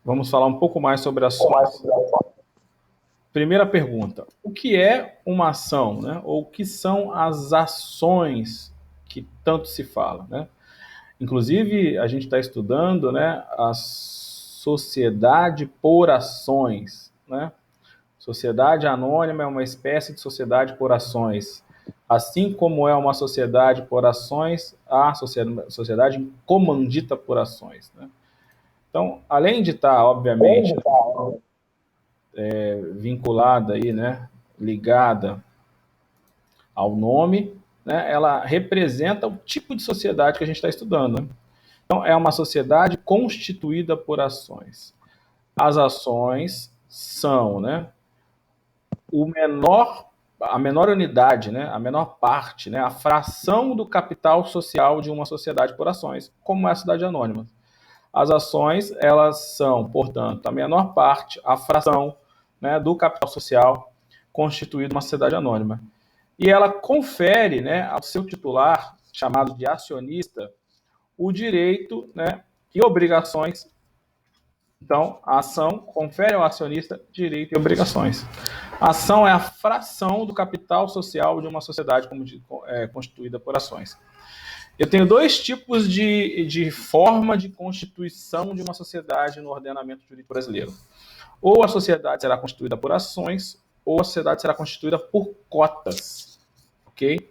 Vamos falar um pouco mais sobre ações. Primeira pergunta: o que é uma ação, né? Ou o que são as ações que tanto se fala, né? Inclusive, a gente está estudando, né, a sociedade por ações, né? Sociedade anônima é uma espécie de sociedade por ações. Assim como é uma sociedade por ações, a sociedade comandita por ações, né? Então, além de estar, obviamente, vinculada aí, né, ligada ao nome, né, ela representa o tipo de sociedade que a gente está estudando, né? Então, é uma sociedade constituída por ações. As ações são, né, a menor unidade, né, a menor parte, né, a fração do capital social de uma sociedade por ações, como é a sociedade anônima. As ações, elas são, portanto, a menor parte, a fração, né, do capital social constituído uma sociedade anônima. E ela confere, né, ao seu titular, chamado de acionista, o direito, né, e obrigações. Então, a ação confere ao acionista direito e obrigações. A ação é a fração do capital social de uma sociedade constituída por ações. Eu tenho dois tipos de forma de constituição de uma sociedade no ordenamento jurídico brasileiro. Ou a sociedade será constituída por ações, ou a sociedade será constituída por cotas. Ok?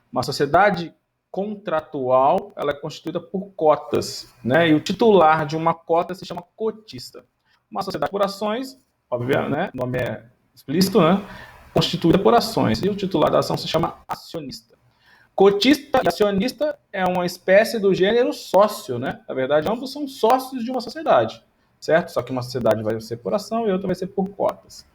Uma sociedade contratual, ela é constituída por cotas, né? E o titular de uma cota se chama cotista. Uma sociedade por ações, óbvio, né? O nome é explícito, né? Constituída por ações. E o titular da ação se chama acionista. Cotista e acionista é uma espécie do gênero sócio, né? Na verdade, ambos são sócios de uma sociedade, certo? Só que uma sociedade vai ser por ação e outra vai ser por cotas.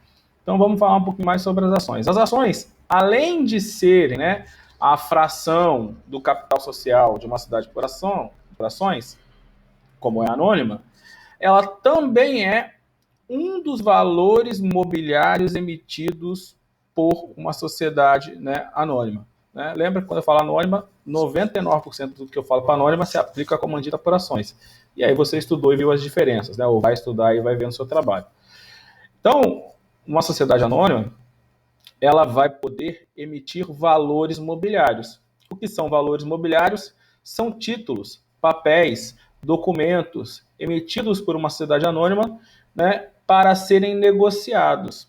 Então vamos falar um pouquinho mais sobre as ações. As ações, além de serem, né, a fração do capital social de uma cidade por ações, como é anônima, ela também é um dos valores mobiliários emitidos por uma sociedade, né, anônima. Né? Lembra que quando eu falo anônima, 99% do que eu falo para anônima se aplica à comandita por ações. E aí você estudou e viu as diferenças, né? Ou vai estudar e vai ver no seu trabalho. Então, uma sociedade anônima, ela vai poder emitir valores mobiliários. O que são valores mobiliários? São títulos, papéis, documentos emitidos por uma sociedade anônima, né, para serem negociados.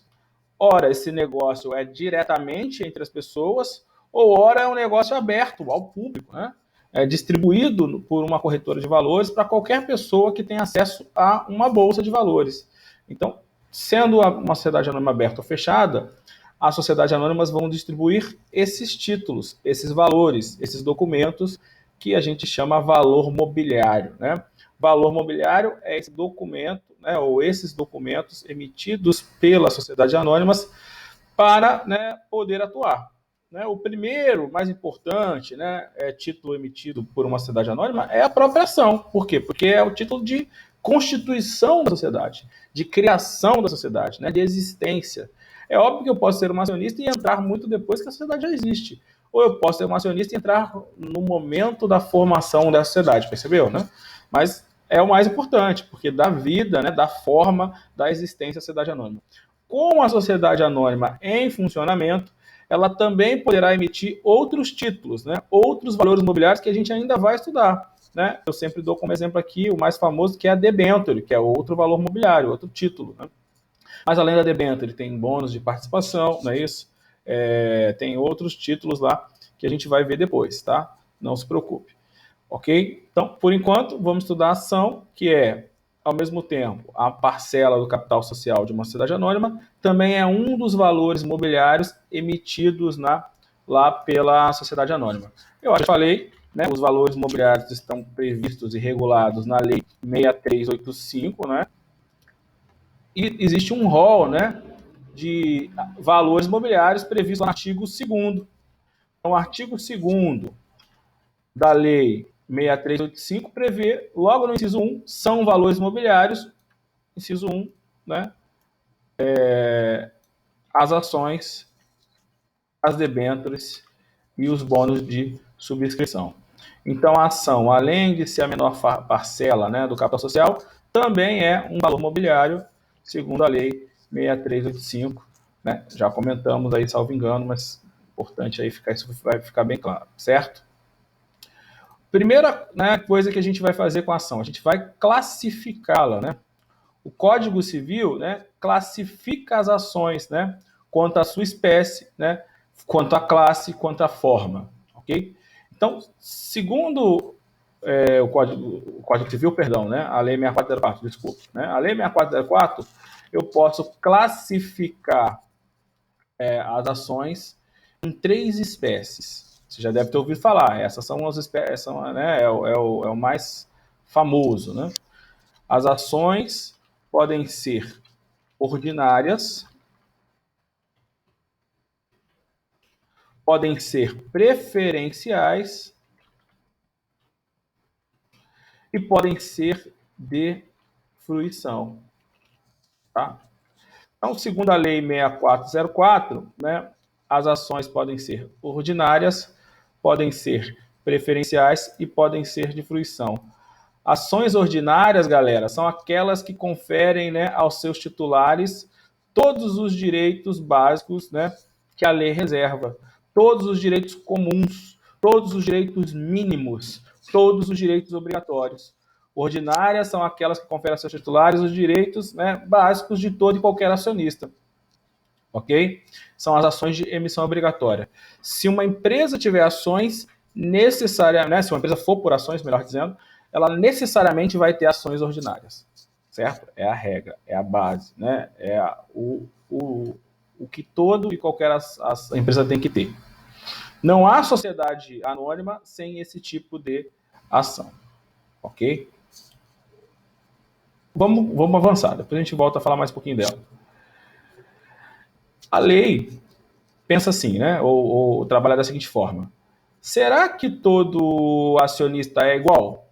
Ora, esse negócio é diretamente entre as pessoas, ou ora é um negócio aberto ao público, né? É distribuído por uma corretora de valores para qualquer pessoa que tenha acesso a uma bolsa de valores. Então, sendo uma sociedade anônima aberta ou fechada, as sociedades anônimas vão distribuir esses títulos, esses valores, esses documentos que a gente chama valor mobiliário, né? Valor mobiliário é esse documento, né, ou esses documentos emitidos pelas sociedades anônimas para, né, poder atuar. Né? O primeiro, mais importante, né, título emitido por uma sociedade anônima é a própria ação. Por quê? Porque é o título de constituição da sociedade, de criação da sociedade, né, de existência. É óbvio que eu posso ser um acionista e entrar muito depois que a sociedade já existe. Ou eu posso ser um acionista e entrar no momento da formação da sociedade, percebeu? Né? Mas é o mais importante, porque dá vida, né, dá forma da existência da sociedade anônima. Com a sociedade anônima em funcionamento, ela também poderá emitir outros títulos, né, outros valores imobiliários que a gente ainda vai estudar. Né? Eu sempre dou como exemplo aqui o mais famoso, que é a debênture, que é outro valor mobiliário, outro título. Né? Mas além da debênture, tem bônus de participação, não é isso? Tem outros títulos lá que a gente vai ver depois, tá? Não se preocupe. Ok? Então, por enquanto, vamos estudar a ação, que é, ao mesmo tempo, a parcela do capital social de uma sociedade anônima, também é um dos valores mobiliários emitidos lá pela sociedade anônima. Eu acho que falei, né, os valores mobiliários estão previstos e regulados na Lei 6385, né? E existe um rol, né, de valores mobiliários previsto no artigo 2º. Então, o artigo 2º da Lei 6385 prevê, logo no inciso 1, são valores imobiliários, inciso 1, né, as ações, as debêntures e os bônus de subscrição. Então, a ação, além de ser a menor parcela, né, do capital social, também é um valor mobiliário, segundo a lei 6385, né? Já comentamos aí, salvo engano, mas importante aí isso vai ficar bem claro, certo? Primeira, né, coisa que a gente vai fazer com a ação, a gente vai classificá-la, né? O Código Civil, né, classifica as ações, né, quanto à sua espécie, né, quanto à classe, quanto à forma, ok? Então, segundo o Código Civil, perdão, né, a Lei 6404, desculpa, né, a Lei 6404, eu posso classificar as ações em 3 espécies. Você já deve ter ouvido falar. Essas são as espécies, né, é o mais famoso, né? As ações podem ser ordinárias, podem ser preferenciais e podem ser de fruição. Tá? Então, segundo a Lei 6404, né, as ações podem ser ordinárias, podem ser preferenciais e podem ser de fruição. Ações ordinárias, galera, são aquelas que conferem, né, aos seus titulares todos os direitos básicos, né, que a lei reserva, todos os direitos comuns, todos os direitos mínimos, todos os direitos obrigatórios. Ordinárias são aquelas que conferem aos seus titulares os direitos, né, básicos de todo e qualquer acionista. Ok? São as ações de emissão obrigatória. Se uma empresa tiver ações, necessariamente, né, se uma empresa for por ações, melhor dizendo, ela necessariamente vai ter ações ordinárias, certo? É a regra, é a base, né? O que todo e qualquer empresa tem que ter. Não há sociedade anônima sem esse tipo de ação, ok? Vamos avançar, depois a gente volta a falar mais um pouquinho dela. A lei pensa assim, né? Ou trabalha da seguinte forma: será que todo acionista é igual?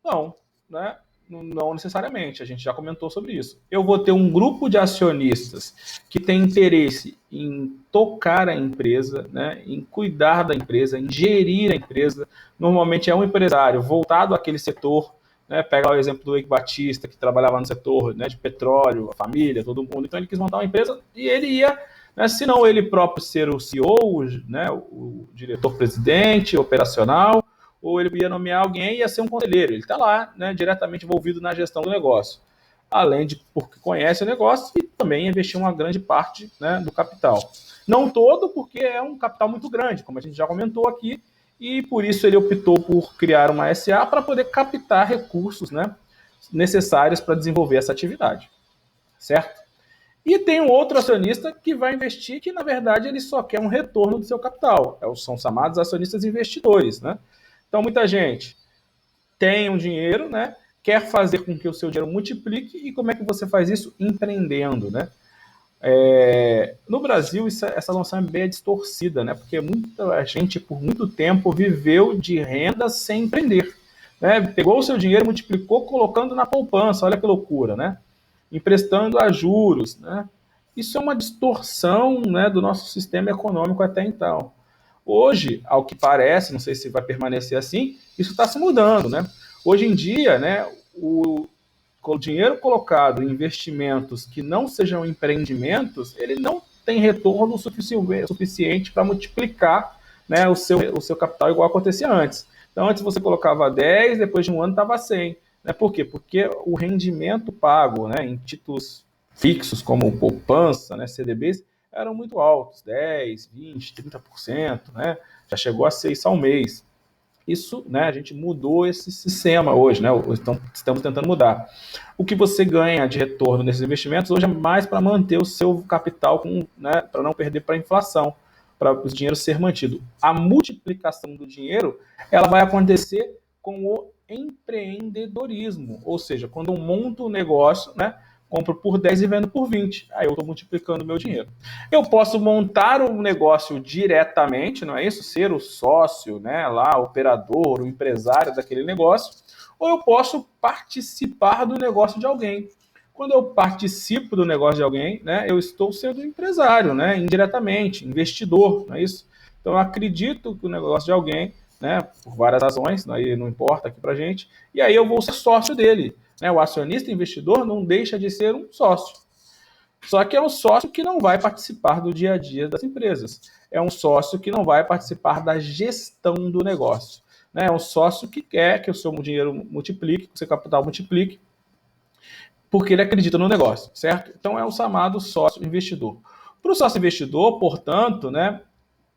Não, né? Não necessariamente, a gente já comentou sobre isso. Eu vou ter um grupo de acionistas que tem interesse em tocar a empresa, né, em cuidar da empresa, em gerir a empresa. Normalmente é um empresário voltado àquele setor, né, pega o exemplo do Eike Batista, que trabalhava no setor, né, de petróleo, a família, todo mundo. Então ele quis montar uma empresa e ele ia, né, se não ele próprio ser o CEO, né, o diretor-presidente operacional, ou ele ia nomear alguém e ia ser um conselheiro. Ele está lá, né, diretamente envolvido na gestão do negócio. Além de porque conhece o negócio e também investir uma grande parte, né, do capital. Não todo, porque é um capital muito grande, como a gente já comentou aqui, e por isso ele optou por criar uma SA para poder captar recursos, né, necessários para desenvolver essa atividade. Certo? E tem um outro acionista que vai investir que, na verdade, ele só quer um retorno do seu capital. São chamados acionistas investidores, né? Então, muita gente tem um dinheiro, né? Quer fazer com que o seu dinheiro multiplique, e como é que você faz isso? Empreendendo, né? No Brasil, essa noção é bem distorcida, né? Porque muita gente, por muito tempo, viveu de renda sem empreender. Né? Pegou o seu dinheiro, multiplicou, colocando na poupança, olha que loucura, né? Emprestando a juros, né? Isso é uma distorção, né, do nosso sistema econômico até então. Hoje, ao que parece, não sei se vai permanecer assim, isso está se mudando, né? Hoje em dia, né, o dinheiro colocado em investimentos que não sejam empreendimentos, ele não tem retorno suficiente para multiplicar, né, o seu capital igual acontecia antes. Então, antes você colocava 10, depois de um ano estava 100. Né? Por quê? Porque o rendimento pago, né, em títulos fixos como poupança, né, CDBs, eram muito altos, 10, 20, 30%, né? Já chegou a ser isso ao mês. Isso, né, a gente mudou esse sistema hoje, né? Estamos tentando mudar. O que você ganha de retorno nesses investimentos hoje é mais para manter o seu capital, né, para não perder para a inflação, para o dinheiro ser mantido. A multiplicação do dinheiro, ela vai acontecer com o empreendedorismo, ou seja, quando eu monto um negócio, né, compro por 10 e vendo por 20. Aí eu estou multiplicando o meu dinheiro. Eu posso montar um negócio diretamente, não é isso? Ser o sócio, né, lá, o operador, o empresário daquele negócio, ou eu posso participar do negócio de alguém. Quando eu participo do negócio de alguém, né, eu estou sendo empresário, né, indiretamente, investidor, não é isso? Então eu acredito que o negócio de alguém, né, por várias razões, aí não importa aqui pra gente, e aí eu vou ser sócio dele. né? O acionista investidor não deixa de ser um sócio. Só que é um sócio que não vai participar do dia a dia das empresas. É um sócio que não vai participar da gestão do negócio. Né? É um sócio que quer que o seu dinheiro multiplique, que o seu capital multiplique, porque ele acredita no negócio, certo? Então é o chamado sócio investidor. Para o sócio investidor, portanto, né,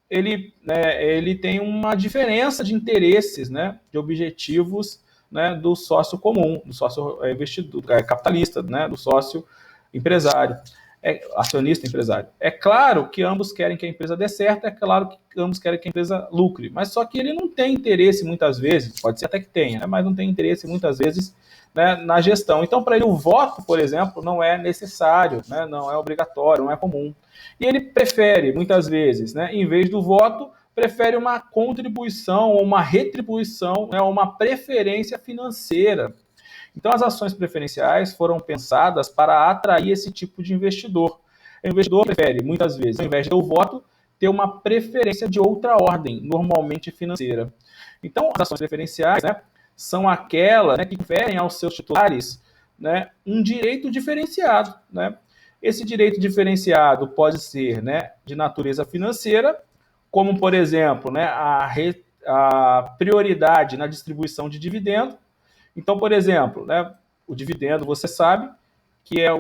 ele tem uma diferença de interesses, né, de objetivos, né, do sócio comum, do sócio investidor, capitalista, né, do sócio empresário, acionista empresário. É claro que ambos querem que a empresa dê certo, é claro que ambos querem que a empresa lucre, mas só que ele não tem interesse muitas vezes, pode ser até que tenha, né, mas não tem interesse muitas vezes, né, na gestão. Então, para ele, o voto, por exemplo, não é necessário, né, não é obrigatório, não é comum. E ele prefere, muitas vezes, né, em vez do voto, prefere uma contribuição, ou uma retribuição, né, uma preferência financeira. Então, as ações preferenciais foram pensadas para atrair esse tipo de investidor. O investidor prefere, muitas vezes, ao invés de ter o voto, ter uma preferência de outra ordem, normalmente financeira. Então, as ações preferenciais, né, são aquelas, né, que conferem aos seus titulares, né, um direito diferenciado. Né? Esse direito diferenciado pode ser, né, de natureza financeira, como, por exemplo, né, a prioridade na distribuição de dividendo. Então, por exemplo, né, o dividendo, você sabe que é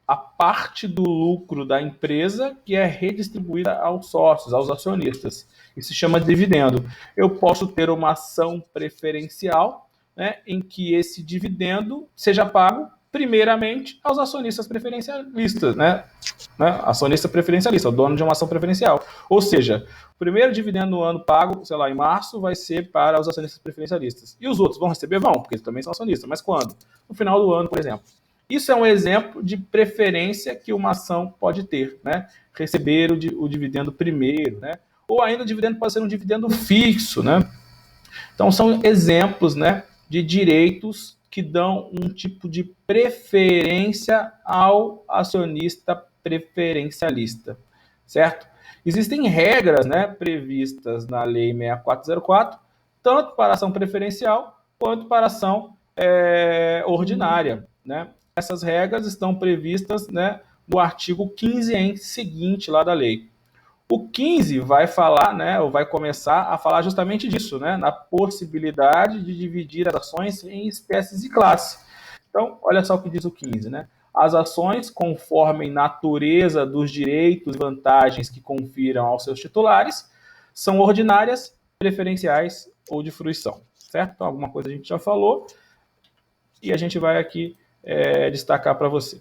a parte do lucro da empresa que é redistribuída aos sócios, aos acionistas. Isso se chama dividendo. Eu posso ter uma ação preferencial, né, em que esse dividendo seja pago primeiramente aos acionistas preferencialistas, né? Acionista preferencialista, o dono de uma ação preferencial. Ou seja, o primeiro dividendo no ano pago, sei lá, em março, vai ser para os acionistas preferencialistas. E os outros vão receber? Vão, porque eles também são acionistas. Mas quando? No final do ano, por exemplo. Isso é um exemplo de preferência que uma ação pode ter, né? Receber o dividendo primeiro, né? Ou ainda o dividendo pode ser um dividendo fixo, né? Então são exemplos, né, de direitos que dão um tipo de preferência ao acionista preferencialista, certo? Existem regras, né, previstas na Lei 6404, tanto para ação preferencial quanto para ação ordinária, né? Essas regras estão previstas, né, no artigo 15 em seguinte lá da lei. O 15 vai falar, né, ou vai começar a falar justamente disso, né, na possibilidade de dividir as ações em espécies e classes. Então, olha só o que diz o 15, né? As ações, conforme natureza dos direitos e vantagens que confiram aos seus titulares, são ordinárias, preferenciais ou de fruição, certo? Então, alguma coisa a gente já falou e a gente vai aqui destacar para você.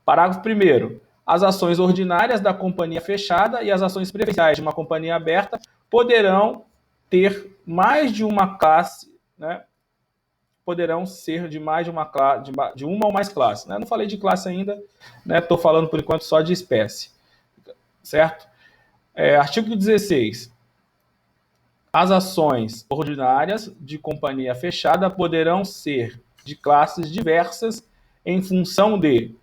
Parágrafo 1º. As ações ordinárias da companhia fechada e as ações preferenciais de uma companhia aberta poderão ter mais de uma classe, né? Poderão ser de mais de uma classe, de uma ou mais classes. Né? Não falei de classe ainda, né? Estou falando por enquanto só de espécie, certo? Artigo 16. As ações ordinárias de companhia fechada poderão ser de classes diversas em função de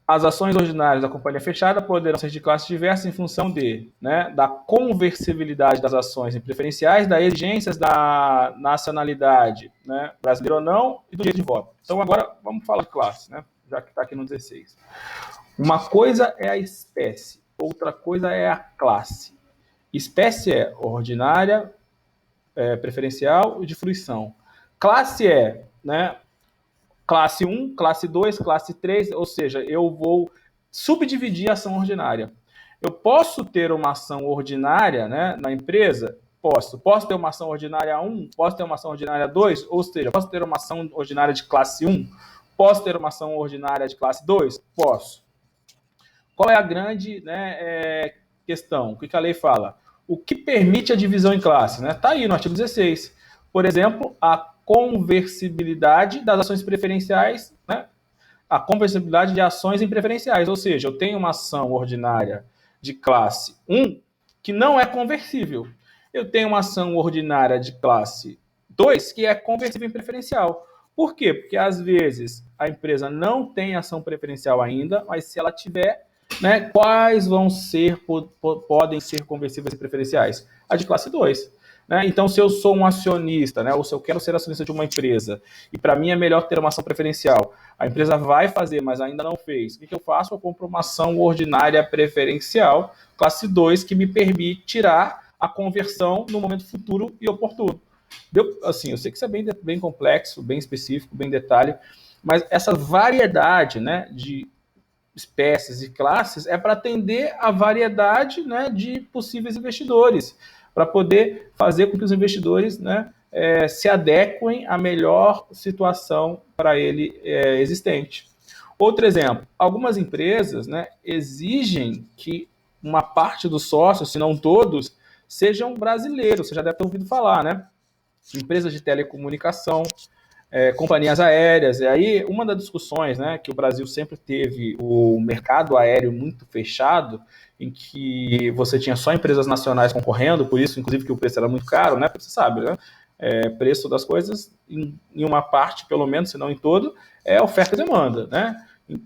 as ações ordinárias da companhia fechada poderão ser de classes diversas em função né, da conversibilidade das ações em preferenciais, das exigências da nacionalidade, né, brasileira ou não, e do direito de voto. Então, agora, vamos falar de classe, né, já que está aqui no 16. Uma coisa é a espécie, outra coisa é a classe. Espécie é ordinária, preferencial e de fruição. Classe é, né, classe 1, classe 2, classe 3, ou seja, eu vou subdividir a ação ordinária. Eu posso ter uma ação ordinária, né, na empresa? Posso. Posso ter uma ação ordinária 1? Posso ter uma ação ordinária 2? Ou seja, posso ter uma ação ordinária de classe 1? Posso ter uma ação ordinária de classe 2? Posso. Qual é a grande, né, questão? O que a lei fala? O que permite a divisão em classes? Né? Está aí no artigo 16. Por exemplo, a conversibilidade das ações preferenciais, né? A conversibilidade de ações em preferenciais, ou seja, eu tenho uma ação ordinária de classe 1 que não é conversível. Eu tenho uma ação ordinária de classe 2 que é conversível em preferencial. Por quê? Porque às vezes a empresa não tem ação preferencial ainda, mas se ela tiver, né, quais vão ser, podem ser conversíveis em preferenciais? A de classe 2. né? Então, se eu sou um acionista, né, ou se eu quero ser acionista de uma empresa, e para mim é melhor ter uma ação preferencial, a empresa vai fazer, mas ainda não fez, o que eu faço? Eu compro uma ação ordinária preferencial, classe 2, que me permite tirar a conversão no momento futuro e oportuno. Assim, eu sei que isso é bem complexo, bem específico, bem detalhe, mas essa variedade, né, de espécies e classes é para atender a variedade, né, de possíveis investidores, para poder fazer com que os investidores, né, se adequem à melhor situação para ele existente. Outro exemplo, algumas empresas, né, exigem que uma parte dos sócios, se não todos, sejam brasileiros. Você já deve ter ouvido falar, né? Empresas de telecomunicação, companhias aéreas. E aí, uma das discussões, né, que o Brasil sempre teve o mercado aéreo muito fechado, em que você tinha só empresas nacionais concorrendo, por isso, inclusive, que o preço era muito caro, né? Você sabe, né? Preço das coisas, em uma parte, pelo menos, se não em todo, é oferta e demanda, né?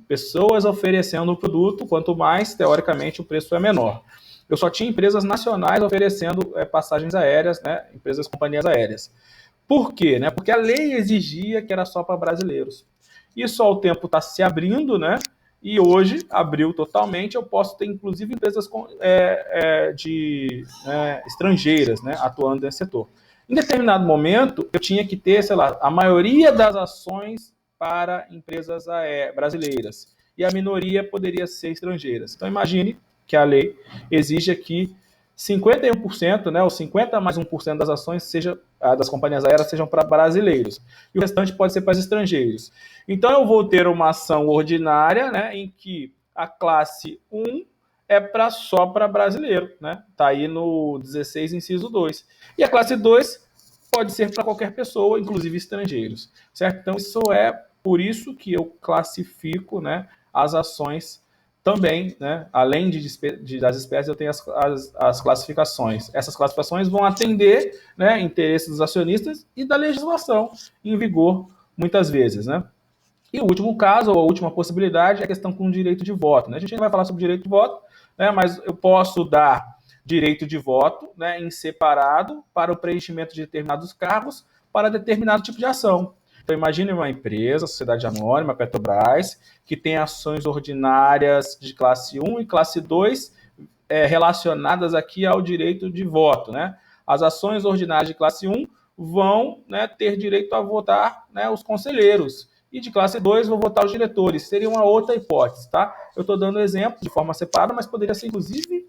Pessoas oferecendo o produto, quanto mais, teoricamente, o preço é menor. Eu só tinha empresas nacionais oferecendo passagens aéreas, né? Empresas, companhias aéreas. Por quê? Né? Porque a lei exigia que era só para brasileiros. Isso ao tempo está se abrindo, né? E hoje abriu totalmente. Eu posso ter, inclusive, empresas estrangeiras, né, atuando nesse setor. Em determinado momento, eu tinha que ter, sei lá, a maioria das ações para empresas brasileiras e a minoria poderia ser estrangeiras. Então, imagine que a lei exige que 51%, né, ou 50 mais 1% das ações das companhias aéreas sejam para brasileiros. E o restante pode ser para estrangeiros. Então, eu vou ter uma ação ordinária, né, em que a classe 1 é só para brasileiro, né? Está aí no 16, inciso 2. E a classe 2 pode ser para qualquer pessoa, inclusive estrangeiros, certo? Então, isso é por isso que eu classifico, né, as ações também, né, além das espécies, eu tenho as classificações. Essas classificações vão atender, né, interesses dos acionistas e da legislação em vigor, muitas vezes, né? E o último caso, ou a última possibilidade, é a questão com o direito de voto, né? A gente não vai falar sobre direito de voto, né, mas eu posso dar direito de voto, né, em separado para o preenchimento de determinados cargos para determinado tipo de ação. Então, imagine uma empresa, sociedade anônima, Petrobras, que tem ações ordinárias de classe 1 e classe 2 relacionadas aqui ao direito de voto, né? As ações ordinárias de classe 1 vão, né, ter direito a votar, né, os conselheiros, e de classe 2 vão votar os diretores. Seria uma outra hipótese, tá? Eu estou dando exemplo de forma separada, mas poderia ser, inclusive,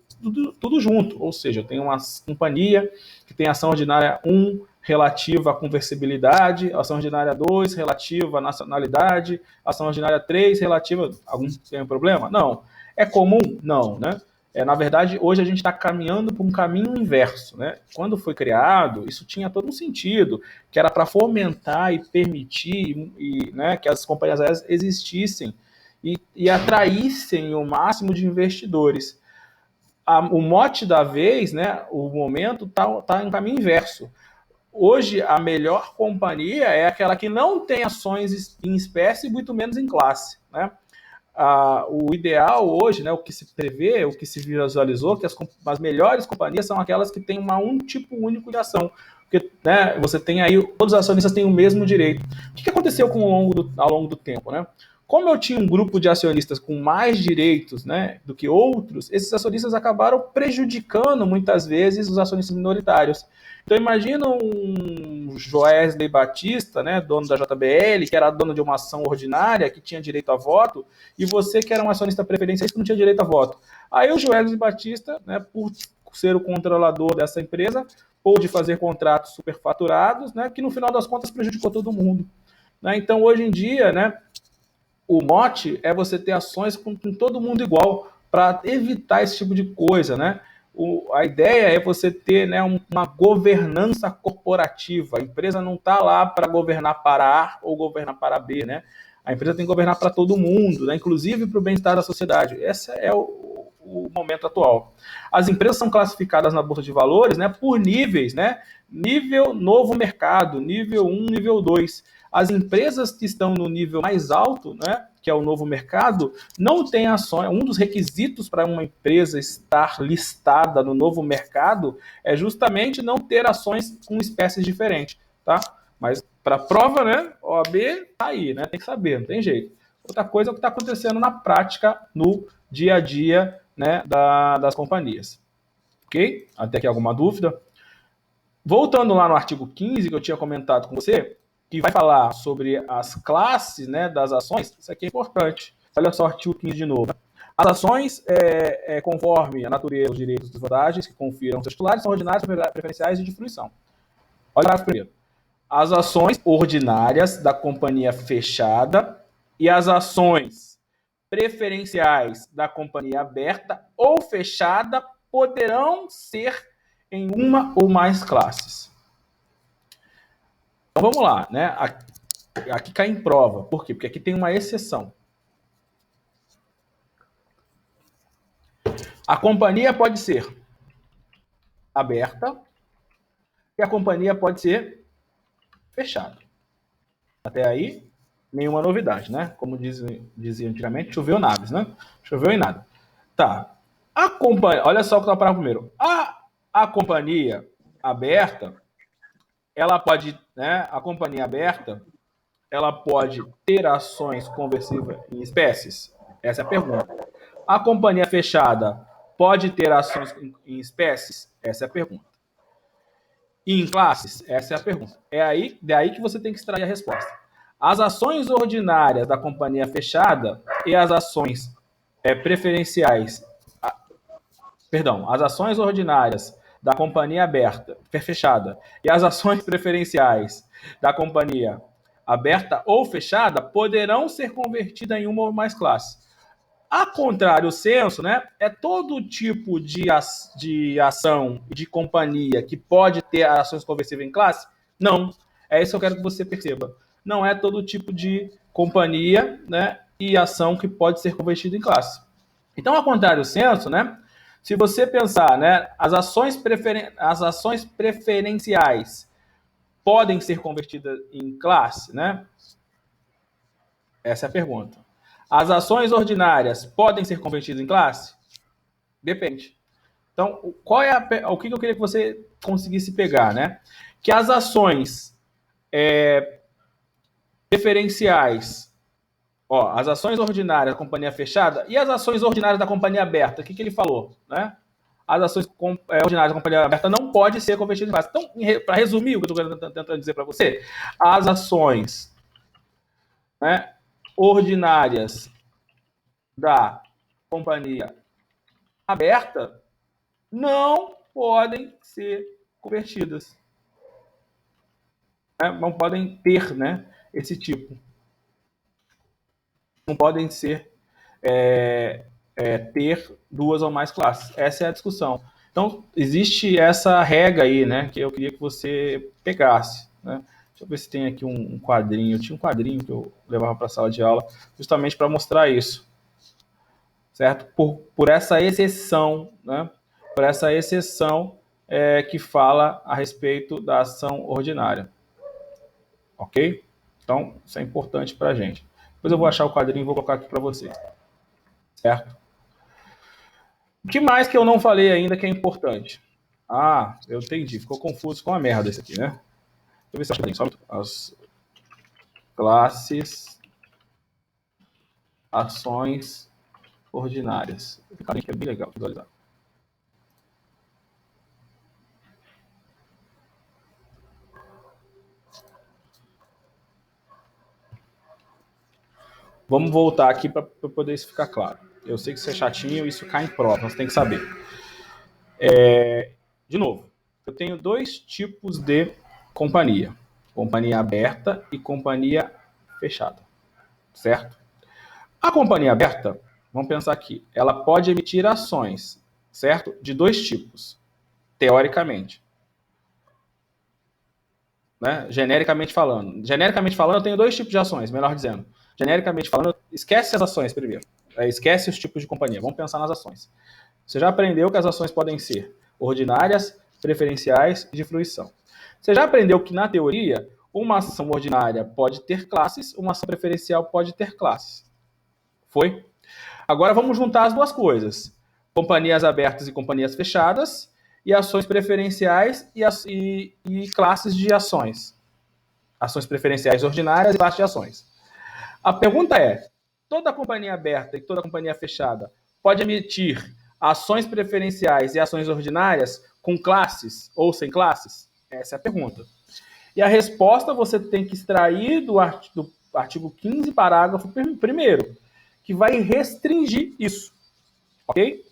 tudo junto. Ou seja, eu tenho uma companhia que tem ação ordinária 1 relativa à conversibilidade, ação ordinária 2 relativa à nacionalidade, ação ordinária 3 relativa... Algum tem um problema? Não. É comum? Não, né? Na verdade, hoje a gente está caminhando por um caminho inverso, né? Quando foi criado, isso tinha todo um sentido, que era para fomentar e permitir né, que as companhias aéreas existissem e atraíssem o máximo de investidores. O mote da vez, né, o momento está em caminho inverso. Hoje, a melhor companhia é aquela que não tem ações em espécie, muito menos em classe, né? O ideal hoje, né, o que se prevê, o que se visualizou, que as melhores companhias são aquelas que têm um tipo único de ação. Porque, né, você tem aí, todos os acionistas têm o mesmo direito. O que aconteceu ao longo do tempo, né? Como eu tinha um grupo de acionistas com mais direitos, né, do que outros, esses acionistas acabaram prejudicando muitas vezes os acionistas minoritários. Então imagina um Joesley Batista, né, dono da JBL, que era dono de uma ação ordinária, que tinha direito a voto, e você que era um acionista preferencialista que não tinha direito a voto. Aí o Joesley Batista, né, por ser o controlador dessa empresa, pôde fazer contratos superfaturados, né, que no final das contas prejudicou todo mundo. Né? Então hoje em dia, né, o mote é você ter ações com todo mundo igual, para evitar esse tipo de coisa, né? A ideia é você ter, né, uma governança corporativa. A empresa não está lá para governar para A ou governar para B, né? A empresa tem que governar para todo mundo, né? Inclusive para o bem-estar da sociedade. Esse é o o momento atual. As empresas são classificadas na Bolsa de Valores, né, por níveis, né? Nível novo mercado, nível 1, nível 2. As empresas que estão no nível mais alto, né, que é o novo mercado, não têm ações. Um dos requisitos para uma empresa estar listada no novo mercado é justamente não ter ações com espécies diferentes, tá? Mas para prova, né, OAB tá aí, né? Tem que saber, não tem jeito. Outra coisa é o que está acontecendo na prática, no dia a dia, né, das companhias. Ok? Até aqui alguma dúvida? Voltando lá no artigo 15, que eu tinha comentado com você, que vai falar sobre as classes, né, das ações, isso aqui é importante. Olha só o artigo 15 de novo. As ações, conforme a natureza, os direitos e vantagens que confiram seus titulares, são ordinárias, preferenciais e de fruição. Olha o primeiro. As ações ordinárias da companhia fechada e as ações preferenciais da companhia aberta ou fechada poderão ser em uma ou mais classes. Então vamos lá, né? Aqui cai em prova. Por quê? Porque aqui tem uma exceção. A companhia pode ser aberta e a companhia pode ser fechada. Até aí, nenhuma novidade, né? Como dizia antigamente, choveu naves, né? Choveu em nada. Tá. A companhia, olha só o que eu vou primeiro. A companhia aberta, ela pode, né? A companhia aberta, ela pode ter ações conversíveis em espécies? Essa é a pergunta. A companhia fechada pode ter ações em espécies? Essa é a pergunta. E em classes? Essa é a pergunta. Daí que você tem que extrair a resposta. As ações ordinárias da companhia fechada e as ações preferenciais, as ações ordinárias da companhia aberta, fechada, e as ações preferenciais da companhia aberta ou fechada poderão ser convertidas em uma ou mais classes. A contrário senso, né, é todo tipo de ação de companhia que pode ter ações conversíveis em classe? Não. É isso que eu quero que você perceba. Não é todo tipo de companhia, né, e ação que pode ser convertida em classe. Então, a contrário senso, né, se você pensar, né, as ações preferenciais podem ser convertidas em classe, né? Essa é a pergunta. As ações ordinárias podem ser convertidas em classe? Depende. Então, o que eu queria que você conseguisse pegar, né? Que as ações preferenciais, as ações ordinárias da companhia fechada e as ações ordinárias da companhia aberta, o que ele falou, né? As ações ordinárias da companhia aberta não podem ser convertidas em classe. Então, para resumir o que eu estou tentando dizer para você, as ações, né, ordinárias da companhia aberta não podem ser convertidas. Não podem ter, né, esse tipo. Não podem ser ter duas ou mais classes. Essa é a discussão. Então, existe essa regra aí, né, que eu queria que você pegasse, né? Deixa eu ver se tem aqui um quadrinho. Eu tinha um quadrinho que eu levava para a sala de aula justamente para mostrar isso. Certo? Por essa exceção, né? Por essa exceção que fala a respeito da ação ordinária. Ok? Então, isso é importante para a gente. Depois eu vou achar o quadrinho e vou colocar aqui para vocês. Certo? O que mais que eu não falei ainda que é importante? Ah, eu entendi. Ficou confuso com a merda esse aqui, né? Deixa eu ver se eu acho as classes, ações ordinárias. Esse quadrinho aqui é bem legal de visualizar. Vamos voltar aqui para poder isso ficar claro. Eu sei que isso é chatinho, isso cai em prova, você tem que saber. De novo, eu tenho dois tipos de companhia. Companhia aberta e companhia fechada. Certo? A companhia aberta, vamos pensar aqui, ela pode emitir ações, certo? De dois tipos, teoricamente. Né? Genericamente falando, eu tenho dois tipos de ações, melhor dizendo. Genericamente falando, esquece as ações primeiro. esquece os tipos de companhia, vamos pensar nas ações. Você já aprendeu que as ações podem ser ordinárias, preferenciais e de fruição. Você já aprendeu que, na teoria, uma ação ordinária pode ter classes, uma ação preferencial pode ter classes. Foi? Agora vamos juntar as duas coisas. Companhias abertas e companhias fechadas, e ações preferenciais e classes de ações. Ações preferenciais ordinárias e classes de ações. A pergunta é, toda companhia aberta e toda companhia fechada pode emitir ações preferenciais e ações ordinárias com classes ou sem classes? Essa é a pergunta. E a resposta você tem que extrair do artigo 15, parágrafo 1º, que vai restringir isso. Ok?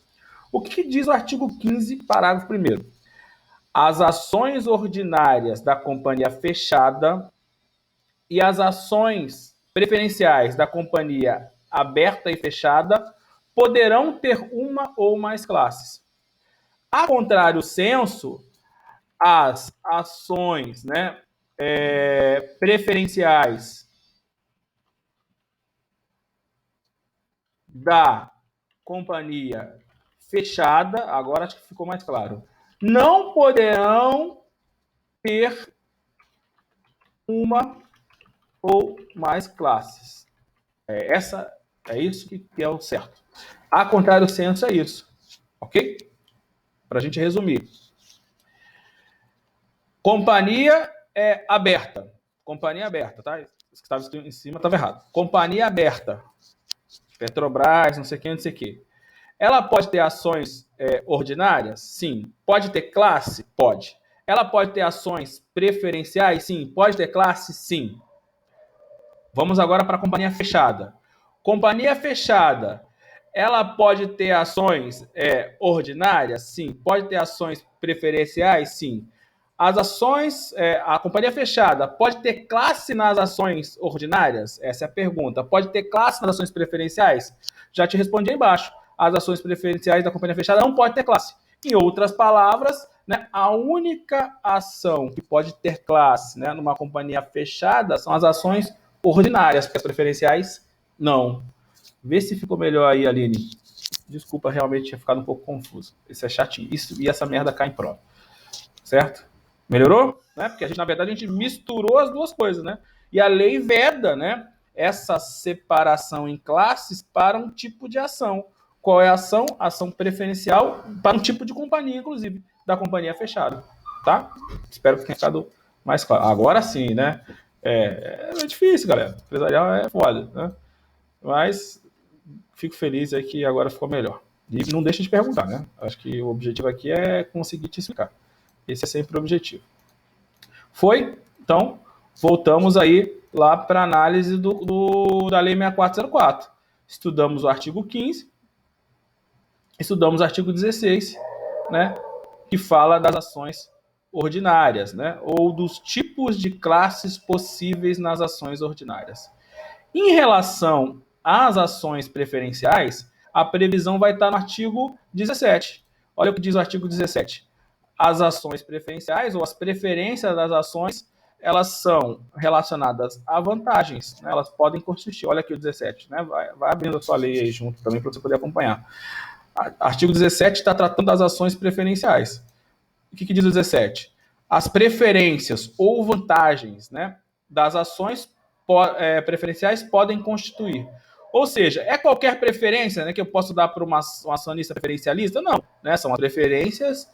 O que diz o artigo 15, parágrafo 1º? As ações ordinárias da companhia fechada e as ações preferenciais da companhia aberta e fechada poderão ter uma ou mais classes. A contrário senso, as ações, né, preferenciais da companhia fechada, agora acho que ficou mais claro, não poderão ter uma ou mais classes. É isso que é o certo. A contrário senso é isso. Ok? Para a gente resumir. Companhia aberta. Companhia aberta, tá? Isso que estava escrito em cima estava errado. Companhia aberta. Petrobras, não sei o que, não sei o que. Ela pode ter ações ordinárias? Sim. Pode ter classe? Pode. Ela pode ter ações preferenciais? Sim. Pode ter classe? Sim. Vamos agora para a companhia fechada. Companhia fechada, ela pode ter ações ordinárias? Sim. Pode ter ações preferenciais? Sim. As ações, a companhia fechada, pode ter classe nas ações ordinárias? Essa é a pergunta. Pode ter classe nas ações preferenciais? Já te respondi aí embaixo. As ações preferenciais da companhia fechada não pode ter classe. Em outras palavras, né, a única ação que pode ter classe, né, numa companhia fechada são as ações ordinárias, porque as preferenciais não. Vê se ficou melhor aí, Aline. Desculpa, realmente tinha ficado um pouco confuso. Isso é chatinho. E essa merda cai em prova. Certo? Melhorou? Né? Porque na verdade, a gente misturou as duas coisas, né? E a lei veda, né, essa separação em classes para um tipo de ação. Qual é a ação? Ação preferencial para um tipo de companhia, inclusive, da companhia fechada. Tá? Espero que tenha ficado mais claro. Agora sim, né? É difícil, galera. Empresarial é foda, né? Mas fico feliz aí que agora ficou melhor. E não deixa de perguntar, né? Acho que o objetivo aqui é conseguir te explicar. Esse é sempre o objetivo. Foi? Então, voltamos aí lá para a análise da Lei 6404. Estudamos o artigo 15, estudamos o artigo 16, né, que fala das ações ordinárias, né, ou dos tipos de classes possíveis nas ações ordinárias. Em relação às ações preferenciais, a previsão vai estar no artigo 17. Olha o que diz o artigo 17. As ações preferenciais ou as preferências das ações, elas são relacionadas a vantagens, né? Elas podem consistir, olha aqui o 17, né? Vai abrindo a sua lei aí junto também para você poder acompanhar. Artigo 17 está tratando das ações preferenciais. O que diz o 17? As preferências ou vantagens, né, das ações preferenciais podem constituir. Ou seja, é qualquer preferência, né, que eu posso dar para um acionista preferencialista? Não, né, são as preferências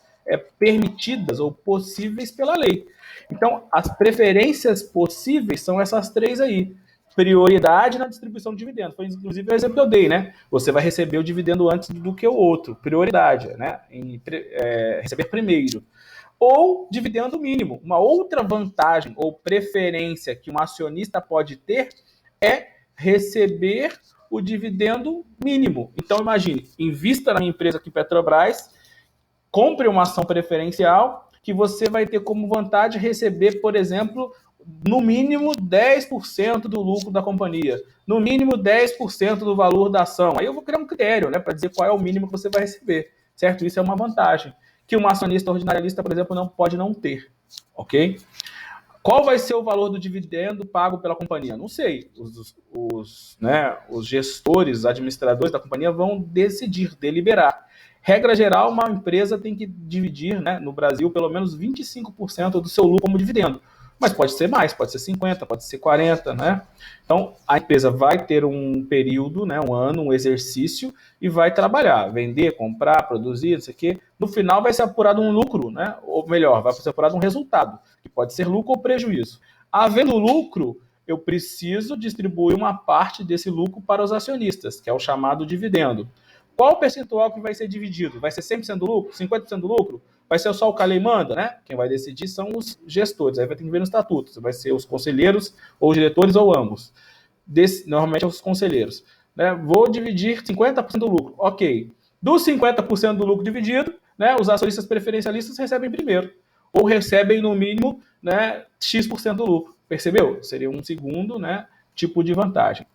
permitidas ou possíveis pela lei. Então, as preferências possíveis são essas três aí. Prioridade na distribuição de dividendos. Foi inclusive o exemplo que eu dei, né? Você vai receber o dividendo antes do que o outro. Prioridade, né? Receber primeiro. Ou dividendo mínimo. Uma outra vantagem ou preferência que um acionista pode ter é receber o dividendo mínimo. Então, imagine, invista na minha empresa aqui, Petrobras, compre uma ação preferencial que você vai ter como vantagem receber, por exemplo, no mínimo 10% do lucro da companhia, no mínimo 10% do valor da ação. Aí eu vou criar um critério, né, para dizer qual é o mínimo que você vai receber, certo? Isso é uma vantagem que um acionista ordinarialista, por exemplo, não pode não ter, ok? Qual vai ser o valor do dividendo pago pela companhia? Não sei. Os gestores, os administradores da companhia vão decidir, deliberar. Regra geral, uma empresa tem que dividir, né, no Brasil, pelo menos 25% do seu lucro como dividendo. Mas pode ser mais, pode ser 50%, pode ser 40%, né? Então, a empresa vai ter um período, né, um ano, um exercício, e vai trabalhar, vender, comprar, produzir, não sei o quê. No final vai ser apurado um lucro, né? Ou melhor, vai ser apurado um resultado, que pode ser lucro ou prejuízo. Havendo lucro, eu preciso distribuir uma parte desse lucro para os acionistas, que é o chamado dividendo. Qual o percentual que vai ser dividido? Vai ser 100% do lucro? 50% do lucro? Vai ser só o Calei manda, né? Quem vai decidir são os gestores. Aí vai ter que ver no estatuto. Vai ser os conselheiros, ou os diretores, ou ambos. Normalmente os conselheiros. Né? Vou dividir 50% do lucro. Ok. Dos 50% do lucro dividido, né, os acionistas preferencialistas recebem primeiro. Ou recebem, no mínimo, né, X% do lucro. Percebeu? Seria um segundo, né, tipo de vantagem.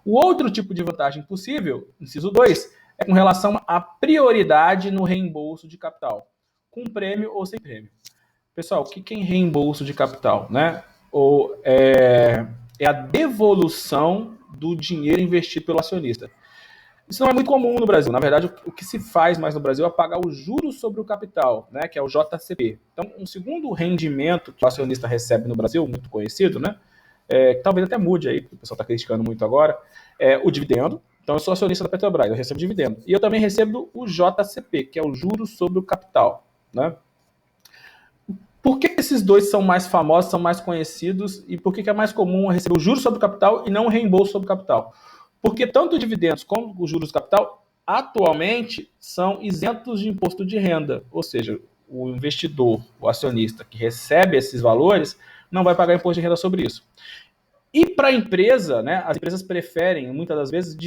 O outro tipo de vantagem possível, inciso 2, é com relação à prioridade no reembolso de capital, com prêmio ou sem prêmio. Pessoal, o que é reembolso de capital? Né? É a devolução do dinheiro investido pelo acionista. Isso não é muito comum no Brasil. Na verdade, o que se faz mais no Brasil é pagar os juros sobre o capital, né, que é o JCP. Então, um segundo rendimento que o acionista recebe no Brasil, muito conhecido, né, que talvez até mude aí, porque o pessoal está criticando muito agora, é o dividendo. Então, eu sou acionista da Petrobras, eu recebo dividendo. E eu também recebo o JCP, que é o juros sobre o capital. Né? Por que esses dois são mais famosos, são mais conhecidos, e por que é mais comum receber o juros sobre o capital e não o reembolso sobre o capital? Porque tanto os dividendos como os juros do capital, atualmente, são isentos de imposto de renda. Ou seja, o investidor, o acionista que recebe esses valores, não vai pagar imposto de renda sobre isso. E para a empresa, né, as empresas preferem, muitas das vezes,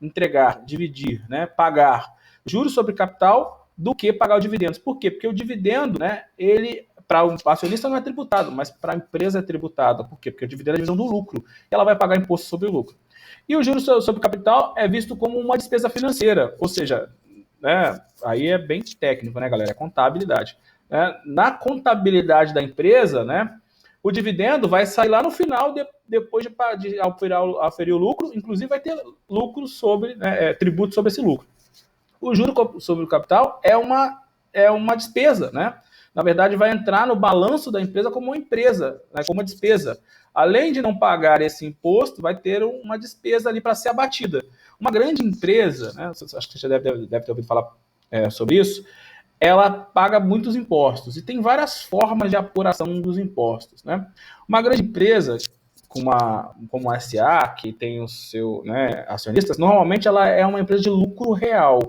entregar, dividir, né, pagar juros sobre capital do que pagar os dividendos. Por quê? Porque o dividendo, né, ele para o acionista não é tributado, mas para a empresa é tributado. Por quê? Porque o dividendo é a divisão do lucro. E ela vai pagar imposto sobre o lucro. E o juros sobre capital é visto como uma despesa financeira, ou seja, né, aí é bem técnico, né, galera? É contabilidade. Né? Na contabilidade da empresa, né, o dividendo vai sair lá no final, depois de aferir o lucro, inclusive vai ter lucro sobre, né, tributo sobre esse lucro. O juro sobre o capital é uma despesa, né? Na verdade, vai entrar no balanço da empresa como uma empresa, né, como uma despesa. Além de não pagar esse imposto, vai ter uma despesa ali para ser abatida. Uma grande empresa, né, acho que você já deve ter ouvido falar sobre isso, ela paga muitos impostos e tem várias formas de apuração dos impostos. Né? Uma grande empresa, como a SA, que tem o seu, né, acionistas, normalmente ela é uma empresa de lucro real.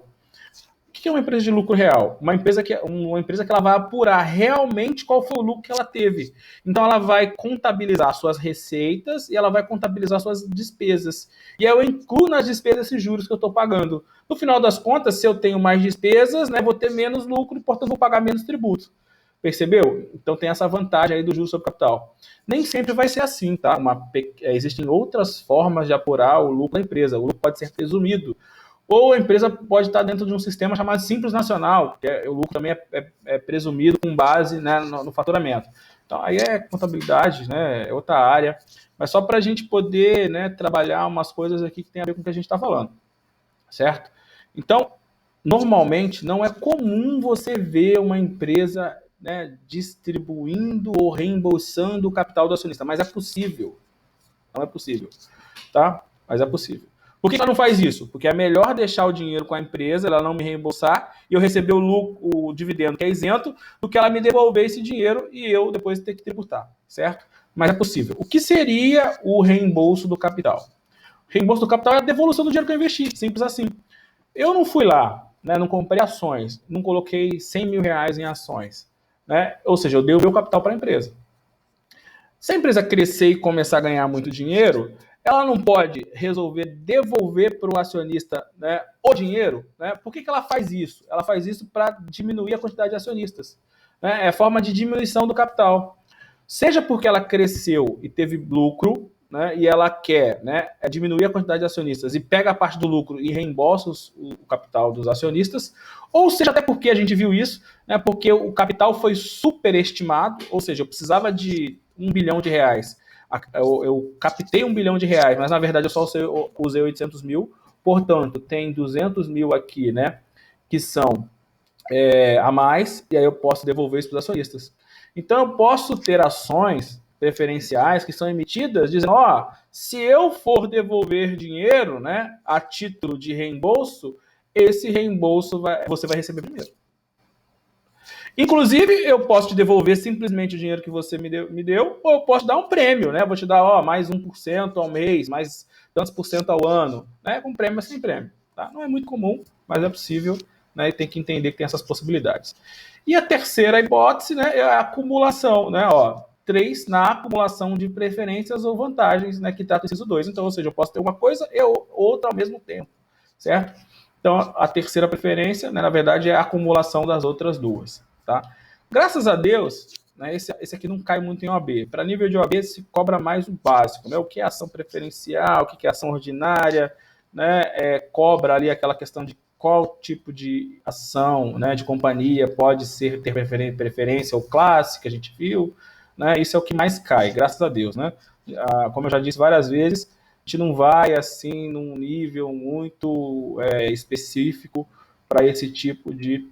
O que é uma empresa de lucro real? Uma empresa que ela vai apurar realmente qual foi o lucro que ela teve. Então ela vai contabilizar suas receitas e ela vai contabilizar suas despesas. E eu incluo nas despesas esses juros que eu estou pagando. No final das contas, se eu tenho mais despesas, né, vou ter menos lucro e, portanto, vou pagar menos tributo. Percebeu? Então tem essa vantagem aí do juros sobre capital. Nem sempre vai ser assim, tá? Existem outras formas de apurar o lucro da empresa. O lucro pode ser presumido. Ou a empresa pode estar dentro de um sistema chamado Simples Nacional, que o lucro também é presumido com base, né, no faturamento. Então, aí é contabilidade, né, é outra área, mas só para a gente poder, né, trabalhar umas coisas aqui que tem a ver com o que a gente está falando, certo? Então, normalmente, não é comum você ver uma empresa, né, distribuindo ou reembolsando o capital do acionista, mas é possível. Não é possível, tá? Mas é possível. Por que ela não faz isso? Porque é melhor deixar o dinheiro com a empresa, ela não me reembolsar e eu receber o dividendo que é isento, do que ela me devolver esse dinheiro e eu depois ter que tributar, certo? Mas é possível. O que seria o reembolso do capital? O reembolso do capital é a devolução do dinheiro que eu investi, simples assim. Eu não fui lá, né, não comprei ações, não coloquei 100 mil reais em ações, né? Ou seja, eu dei o meu capital para a empresa. Se a empresa crescer e começar a ganhar muito dinheiro, ela não pode resolver devolver para o acionista, né, o dinheiro. Né? Por que ela faz isso? Ela faz isso para diminuir a quantidade de acionistas. Né? É forma de diminuição do capital. Seja porque ela cresceu e teve lucro, né, e ela quer, né, diminuir a quantidade de acionistas e pega a parte do lucro e reembolsa o capital dos acionistas, ou seja, até porque a gente viu isso, né, porque o capital foi superestimado, ou seja, eu precisava de R$ 1 bilhão, eu captei R$ 1 bilhão, mas na verdade eu só usei 800 mil, portanto tem 200 mil aqui, né, que são a mais, e aí eu posso devolver isso para os acionistas. Então eu posso ter ações preferenciais que são emitidas dizendo, se eu for devolver dinheiro, né, a título de reembolso, esse reembolso você vai receber primeiro. Inclusive, eu posso te devolver simplesmente o dinheiro que você me deu, ou eu posso dar um prêmio, né? Vou te dar mais 1% ao mês, mais tantos por cento ao ano, né? Com prêmio, mas sem prêmio. Tá? Não é muito comum, mas é possível, né? E tem que entender que tem essas possibilidades. E a terceira hipótese, né, é a acumulação, né? 3 na acumulação de preferências ou vantagens, né? Que trata o inciso 2. Então, ou seja, eu posso ter uma coisa e outra ao mesmo tempo, certo? Então, a terceira preferência, né, na verdade, é a acumulação das outras duas. Tá? Graças a Deus, né, esse aqui não cai muito em OAB. Para nível de OAB, se cobra mais o básico, né? O que é ação preferencial, o que é ação ordinária, né? Cobra ali aquela questão de qual tipo de ação, né, de companhia pode ter preferência ou classe, que a gente viu, né? Isso é o que mais cai, graças a Deus, né? Como eu já disse várias vezes, a gente não vai assim num nível muito específico para esse tipo de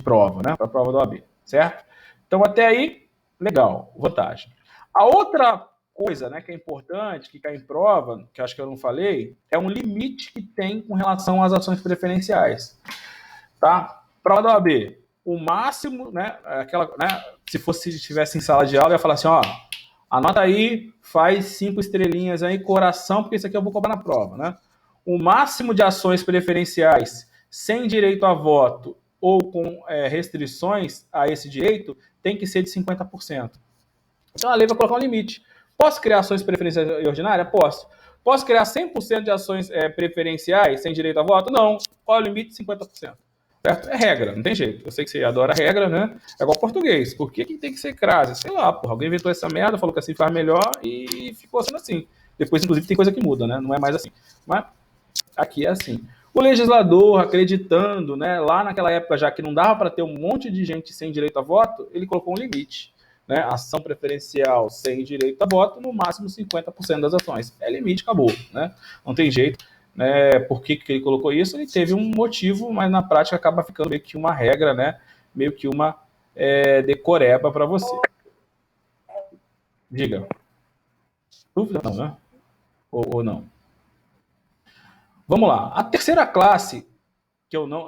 prova, né? Para a prova da OAB, certo? Então, até aí, legal, vantagem. A outra coisa, né, que é importante, que cai em prova, que acho que eu não falei, é um limite que tem com relação às ações preferenciais. Tá? Prova da OAB, o máximo, né, se estivesse em sala de aula, eu ia falar assim, anota aí, faz 5 estrelinhas aí, coração, porque isso aqui eu vou cobrar na prova, né? O máximo de ações preferenciais sem direito a voto ou com restrições a esse direito tem que ser de 50%. Então a lei vai colocar um limite. Posso criar ações preferenciais ordinárias? Posso. Posso criar 100% de ações preferenciais sem direito a voto? Não. Qual é o limite? 50%. Certo? É regra, não tem jeito. Eu sei que você adora regra, né? É igual português. Por que tem que ser crase? Sei lá, porra. Alguém inventou essa merda, falou que assim faz melhor e ficou sendo assim. Depois, inclusive, tem coisa que muda, né? Não é mais assim. Mas aqui é assim. O legislador, acreditando, né, lá naquela época, já que não dava para ter um monte de gente sem direito a voto, ele colocou um limite. Né? Ação preferencial sem direito a voto, no máximo 50% das ações. É limite, acabou. Né? Não tem jeito. Né? Por que ele colocou isso? Ele teve um motivo, mas na prática acaba ficando meio que uma regra, né? Meio que uma decoreba para você. Diga. Dúvida não, né? Ou não? Vamos lá. A terceira classe,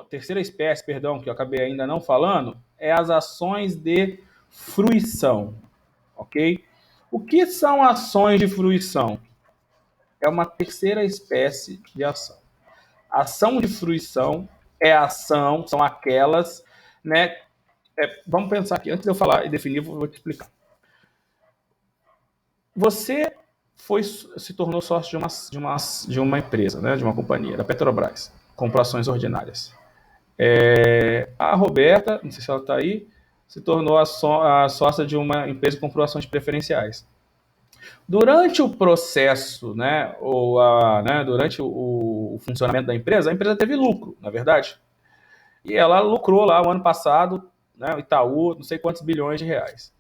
terceira espécie, perdão, que eu acabei ainda não falando, é as ações de fruição. Ok? O que são ações de fruição? É uma terceira espécie de ação. Ação de fruição são aquelas, né? Vamos pensar aqui, antes de eu falar e definir, vou te explicar. Você se tornou sócio de uma empresa, né? De uma companhia, da Petrobras, comprou ações ordinárias. A Roberta, não sei se ela está aí, se tornou a sócia de uma empresa que comprou ações preferenciais. Durante o processo, né, durante o funcionamento da empresa, a empresa teve lucro, na verdade. E ela lucrou lá o ano passado, né, o Itaú, não sei quantos bilhões de reais.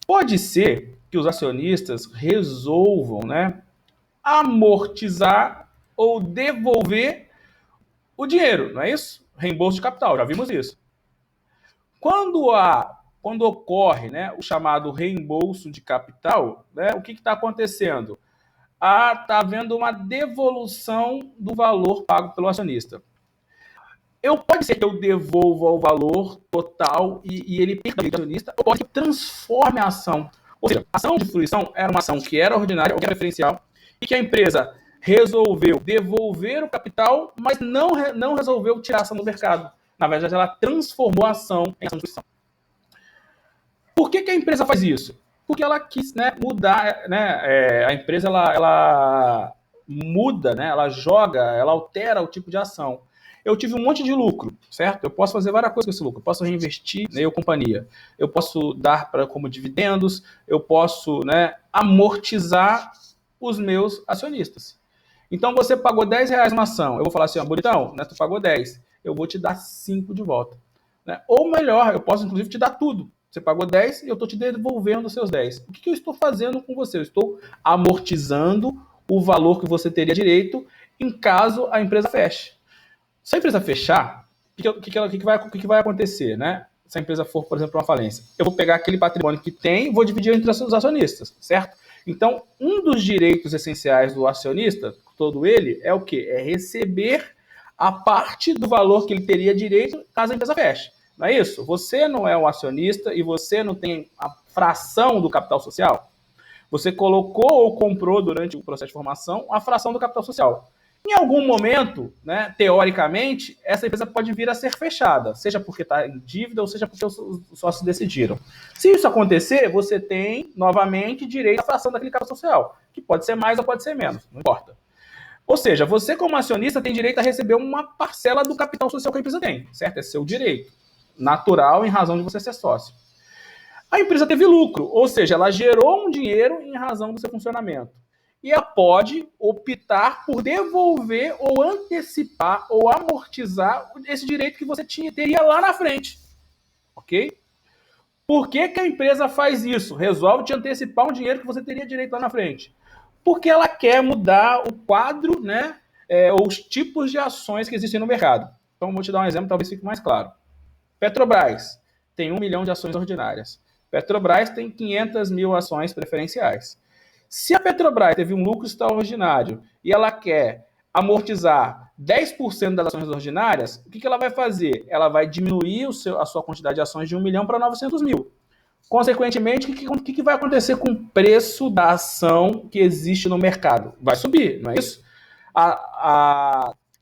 Pode ser que os acionistas resolvam, né, amortizar ou devolver o dinheiro, não é isso? Reembolso de capital, já vimos isso. Quando ocorre, né, o chamado reembolso de capital, né, o que está acontecendo? Está havendo uma devolução do valor pago pelo acionista. Pode ser que eu devolva o valor total e ele perca o acionista, ou pode que transforme a ação. Ou seja, a ação de fruição era uma ação que era ordinária, ou que era preferencial, e que a empresa resolveu devolver o capital, mas não resolveu tirar a ação do mercado. Na verdade, ela transformou a ação em ação de fruição. Por que a empresa faz isso? Porque ela quis, né, mudar, né, a empresa ela muda, né, ela joga, ela altera o tipo de ação. eu tive um monte de lucro, certo? Eu posso fazer várias coisas com esse lucro. Eu posso reinvestir na companhia. Eu posso dar como dividendos. Eu posso, né, amortizar os meus acionistas. Então, você pagou R$10 uma ação. Eu vou falar assim, ó, bonitão, né, tu pagou 10. Eu vou te dar 5 de volta. Né? Ou melhor, eu posso, inclusive, te dar tudo. Você pagou 10 e eu estou te devolvendo os seus 10. O que eu estou fazendo com você? Eu estou amortizando o valor que você teria direito em caso a empresa feche. Se a empresa fechar, o que vai acontecer? Né? Se a empresa for, por exemplo, uma falência, eu vou pegar aquele patrimônio que tem e vou dividir entre os acionistas, certo? Então, um dos direitos essenciais do acionista, todo ele, é o quê? É receber a parte do valor que ele teria direito caso a empresa feche. Não é isso? Você não é um acionista e você não tem a fração do capital social. Você colocou ou comprou durante o processo de formação a fração do capital social. Em algum momento, né, teoricamente, essa empresa pode vir a ser fechada, seja porque está em dívida ou seja porque os sócios decidiram. Se isso acontecer, você tem, novamente, direito à fração daquele capital social, que pode ser mais ou pode ser menos, não importa. Ou seja, você como acionista tem direito a receber uma parcela do capital social que a empresa tem, certo? É seu direito natural em razão de você ser sócio. A empresa teve lucro, ou seja, ela gerou um dinheiro em razão do seu funcionamento. E ela pode optar por devolver ou antecipar ou amortizar esse direito que você teria lá na frente. Ok? Por que a empresa faz isso? Resolve te antecipar um dinheiro que você teria direito lá na frente. Porque ela quer mudar o quadro, né? Ou os tipos de ações que existem no mercado. Então, vou te dar um exemplo, talvez fique mais claro. Petrobras tem 1 milhão de ações ordinárias. Petrobras tem 500 mil ações preferenciais. Se a Petrobras teve um lucro extraordinário e ela quer amortizar 10% das ações ordinárias, o que ela vai fazer? Ela vai diminuir a sua quantidade de ações de 1 milhão para 900 mil. Consequentemente, o que vai acontecer com o preço da ação que existe no mercado? Vai subir, não é isso?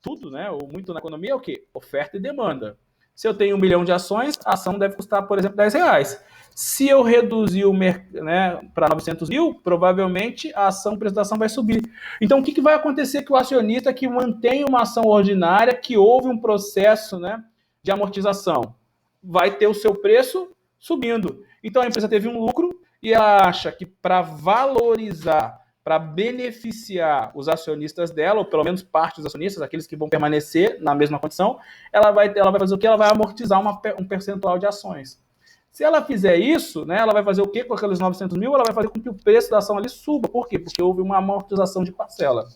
Tudo, né, ou muito na economia é o quê? Oferta e demanda. Se eu tenho 1 milhão de ações, a ação deve custar, por exemplo, R$10. Se eu reduzir né, para 900 mil, provavelmente o preço da ação vai subir. Então, o que vai acontecer com o acionista que mantém uma ação ordinária, que houve um processo, né, de amortização? Vai ter o seu preço subindo. Então, a empresa teve um lucro e ela acha que para valorizar, para beneficiar os acionistas dela, ou pelo menos parte dos acionistas, aqueles que vão permanecer na mesma condição, ela vai fazer o quê? Ela vai amortizar um percentual de ações. Se ela fizer isso, né, ela vai fazer o quê com aqueles 900 mil? Ela vai fazer com que o preço da ação ali suba. Por quê? Porque houve uma amortização de parcela.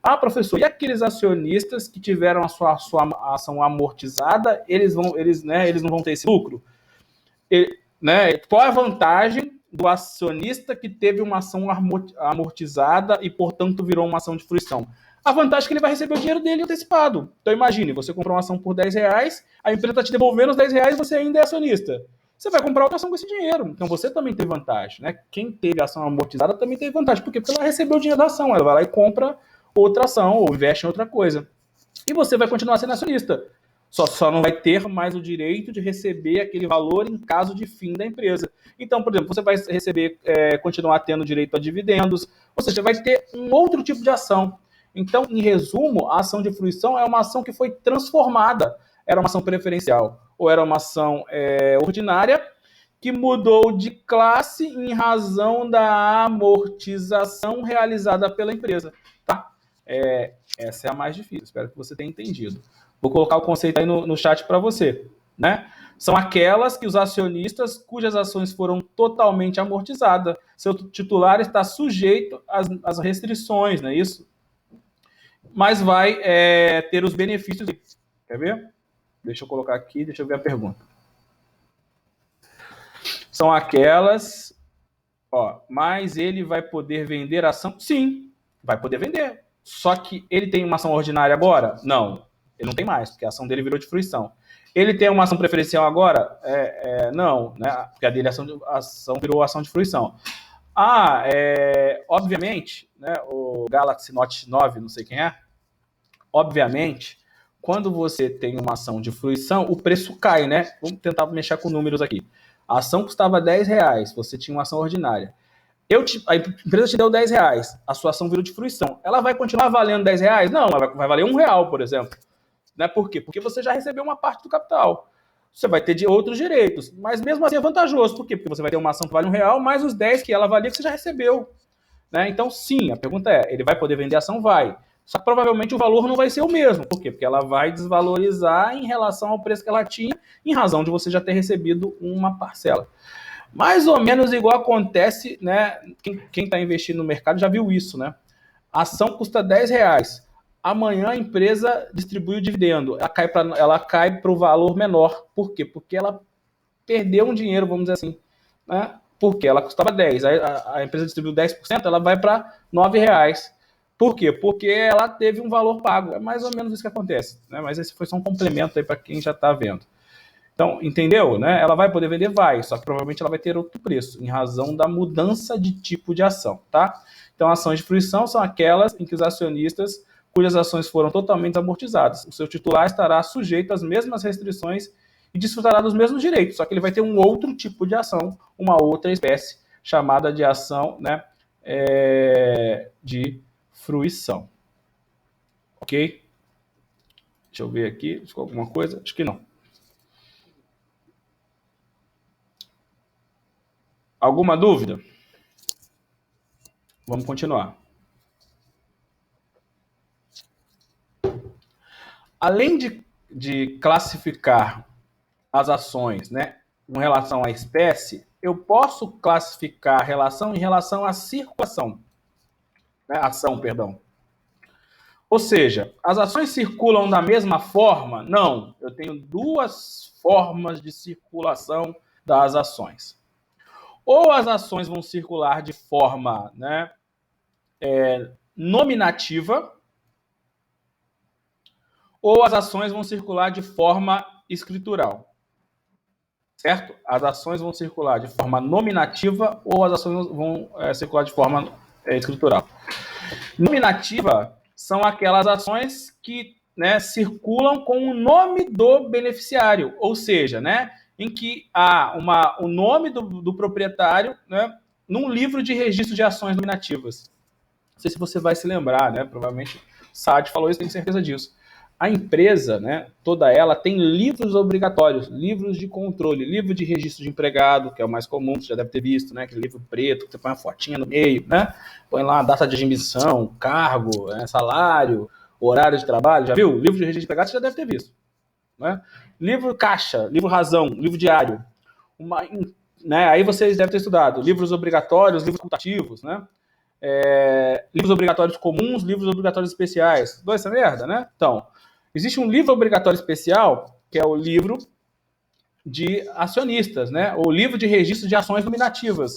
Ah, professor, e aqueles acionistas que tiveram a sua ação amortizada, eles não vão ter esse lucro? Né, qual é a vantagem do acionista que teve uma ação amortizada e, portanto, virou uma ação de fruição? A vantagem é que ele vai receber o dinheiro dele antecipado. Então, imagine, você comprou uma ação por R$10, a empresa está te devolvendo os R$10 e você ainda é acionista. Você vai comprar outra ação com esse dinheiro. Então, você também tem vantagem. Né? Quem teve a ação amortizada também teve vantagem. Por quê? Porque ela recebeu o dinheiro da ação. Ela vai lá e compra outra ação ou investe em outra coisa. E você vai continuar sendo acionista. Só não vai ter mais o direito de receber aquele valor em caso de fim da empresa. Então, por exemplo, você vai continuar tendo direito a dividendos, ou seja, vai ter um outro tipo de ação. Então, em resumo, a ação de fruição é uma ação que foi transformada. Era uma ação preferencial ou era uma ação ordinária que mudou de classe em razão da amortização realizada pela empresa. Tá? Essa é a mais difícil, espero que você tenha entendido. Vou colocar o conceito aí no chat para você. Né? São aquelas que os acionistas cujas ações foram totalmente amortizadas. Seu titular está sujeito às restrições, não é isso? Mas vai ter os benefícios. Quer ver? Deixa eu colocar aqui, deixa eu ver a pergunta. São aquelas... mas ele vai poder vender ação? Sim, vai poder vender. Só que ele tem uma ação ordinária agora? Não, ele não tem mais, porque a ação dele virou de fruição. Ele tem uma ação preferencial agora? Não, né? Porque a dele ação virou ação de fruição. Obviamente, né, o Galaxy Note 9, não sei quem é, obviamente, quando você tem uma ação de fruição, o preço cai, né? Vamos tentar mexer com números aqui. A ação custava R$10, você tinha uma ação ordinária. A empresa te deu R$10, a sua ação virou de fruição. Ela vai continuar valendo R$10? Não, ela vai valer R$1, por exemplo. Né? Por quê? Porque você já recebeu uma parte do capital. Você vai ter de outros direitos, mas mesmo assim é vantajoso. Por quê? Porque você vai ter uma ação que vale R$ 1, mais os 10 que ela valia que você já recebeu. Né? Então, sim, a pergunta é, ele vai poder vender a ação? Vai. Só que provavelmente o valor não vai ser o mesmo. Por quê? Porque ela vai desvalorizar em relação ao preço que ela tinha, em razão de você já ter recebido uma parcela. Mais ou menos igual acontece, né? Quem está investindo no mercado já viu isso, né? A ação custa R$ 10. Amanhã a empresa distribui o dividendo. Ela cai para o valor menor. Por quê? Porque ela perdeu um dinheiro, vamos dizer assim. Né? Porque ela custava 10. A empresa distribuiu 10%, ela vai para R$ 9. Por quê? Porque ela teve um valor pago. É mais ou menos isso que acontece. Né? Mas esse foi só um complemento aí para quem já está vendo. Então, entendeu? Né? Ela vai poder vender? Vai, só que provavelmente ela vai ter outro preço, em razão da mudança de tipo de ação, tá? Então, ações de fruição são aquelas em que os acionistas, cujas ações foram totalmente amortizadas. O seu titular estará sujeito às mesmas restrições e desfrutará dos mesmos direitos, só que ele vai ter um outro tipo de ação, uma outra espécie, chamada de ação, né, de fruição. Ok? Deixa eu ver aqui, ficou alguma coisa? Acho que não. Alguma dúvida? Vamos continuar. Além de classificar as ações, né, com relação à espécie, eu posso classificar a relação em relação à circulação. Né, ação, perdão. Ou seja, as ações circulam da mesma forma? Não. Eu tenho duas formas de circulação das ações. Ou as ações vão circular de forma, né, nominativa, ou as ações vão circular de forma escritural. Certo? As ações vão circular de forma nominativa ou as ações vão circular de forma escritural. Nominativa são aquelas ações que, né, circulam com o nome do beneficiário, ou seja, né, em que há o nome do proprietário, né, num livro de registro de ações nominativas. Não sei se você vai se lembrar, né? Provavelmente o Saad falou isso, tenho certeza disso. A empresa, né, toda ela tem livros obrigatórios, livros de controle, livro de registro de empregado, que é o mais comum, você já deve ter visto, né, aquele livro preto, que você põe uma fotinha no meio, né, põe lá a data de admissão, cargo, salário, horário de trabalho, já viu? Livro de registro de empregado você já deve ter visto. Né? Livro caixa, livro razão, livro diário. Né, aí vocês devem ter estudado livros obrigatórios, livros facultativos, né? Livros obrigatórios comuns, livros obrigatórios especiais. Dois essa merda, né? Então, existe um livro obrigatório especial, que é o livro de acionistas, né? Ou livro de registro de ações nominativas.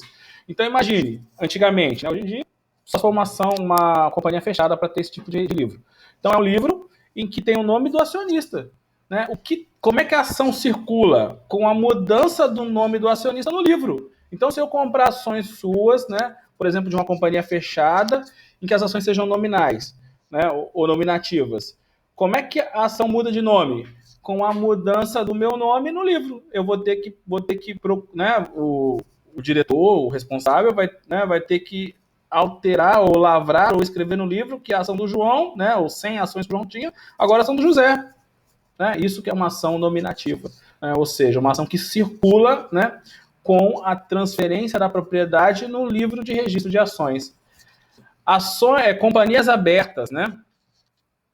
Então, imagine, antigamente, né? Hoje em dia, só formação, uma companhia fechada para ter esse tipo de livro. Então, é um livro em que tem o nome do acionista. Né? Como é que a ação circula? Com a mudança do nome do acionista no livro. Então, se eu comprar ações suas, né, por exemplo, de uma companhia fechada, em que as ações sejam nominais, né, ou nominativas, como é que a ação muda de nome? Com a mudança do meu nome no livro. Eu vou ter que né, o diretor, o responsável, vai ter que alterar ou lavrar ou escrever no livro que a ação do João, né, ou 100 ações que o João tinha, agora são do José. Né? Isso que é uma ação nominativa, né? Ou seja, uma ação que circula, né, com a transferência da propriedade no livro de registro de ações. Companhias abertas, né,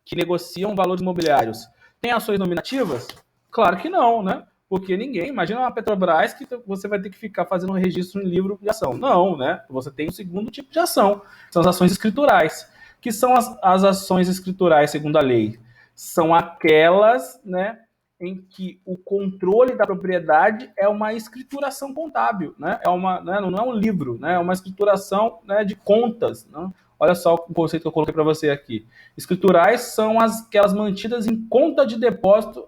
que negociam valores imobiliários. Tem ações nominativas? Claro que não, né? Porque ninguém, imagina uma Petrobras que você vai ter que ficar fazendo um registro em livro de ação. Não, né? Você tem um segundo tipo de ação, são as ações escriturais. Que são as ações escriturais, segundo a lei? São aquelas, né, em que o controle da propriedade é uma escrituração contábil, né? Não é um livro, né? É uma escrituração, né, de contas. Né? Olha só o conceito que eu coloquei para você aqui. Escriturais são aquelas mantidas em conta de depósito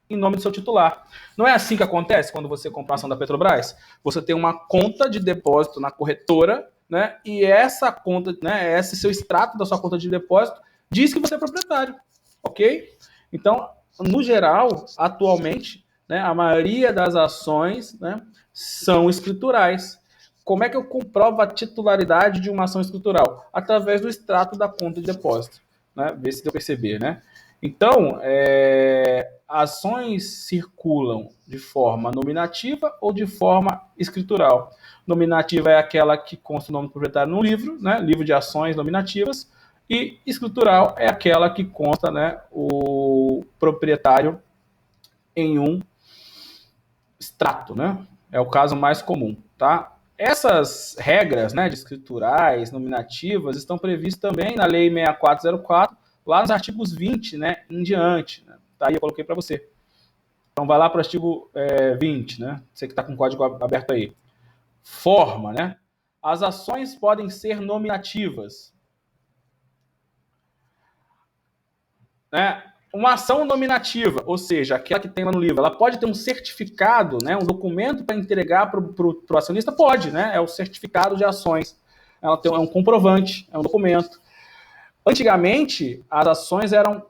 em nome do seu titular. Não é assim que acontece quando você compra a ação da Petrobras? Você tem uma conta de depósito na corretora, né? E essa conta, né, esse seu extrato da sua conta de depósito diz que você é proprietário, ok? Então, no geral, atualmente, né, a maioria das ações, né, são escriturais. Como é que eu comprovo a titularidade de uma ação escritural? Através do extrato da conta de depósito. Né? Vê se deu perceber, né? Então, ações circulam de forma nominativa ou de forma escritural. Nominativa é aquela que consta o nome do proprietário no livro, né, livro de ações nominativas, e escritural é aquela que consta, né, o proprietário em um extrato, né? É o caso mais comum, tá? Essas regras, né, de escriturais, nominativas, estão previstas também na Lei 6404, lá nos artigos 20, né, em diante. Né? Tá aí, eu coloquei para você. Então, vai lá para o artigo 20, né? Você que está com o código aberto aí. Forma, né? As ações podem ser nominativas. Né? Uma ação nominativa, ou seja, aquela que tem lá no livro, ela pode ter um certificado, né, um documento para entregar para o acionista? Pode, né? É o certificado de ações. Ela tem um comprovante, é um documento. Antigamente, as ações eram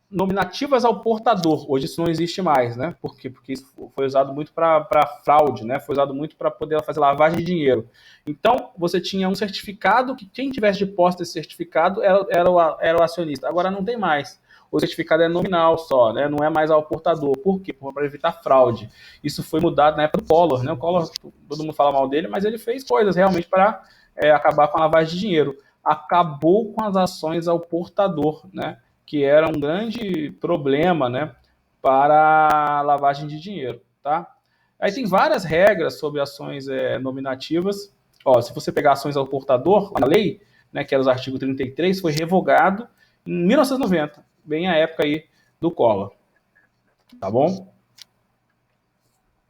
nominativas ao portador. Hoje isso não existe mais, né? Por quê? Porque isso foi usado muito para fraude, né? Foi usado muito para poder fazer lavagem de dinheiro. Então, você tinha um certificado que quem tivesse de posse desse certificado era o acionista. Agora não tem mais. O certificado é nominal só, né? Não é mais ao portador. Por quê? Para evitar fraude. Isso foi mudado na época do Collor, né? O Collor, todo mundo fala mal dele, mas ele fez coisas realmente para acabar com a lavagem de dinheiro. Acabou com as ações ao portador, né? Que era um grande problema, né, para a lavagem de dinheiro, tá? Aí tem várias regras sobre ações nominativas. Ó, se você pegar ações ao portador, a lei, né, que era os artigos 33, foi revogado em 1990, bem a época aí do Collor. Tá bom?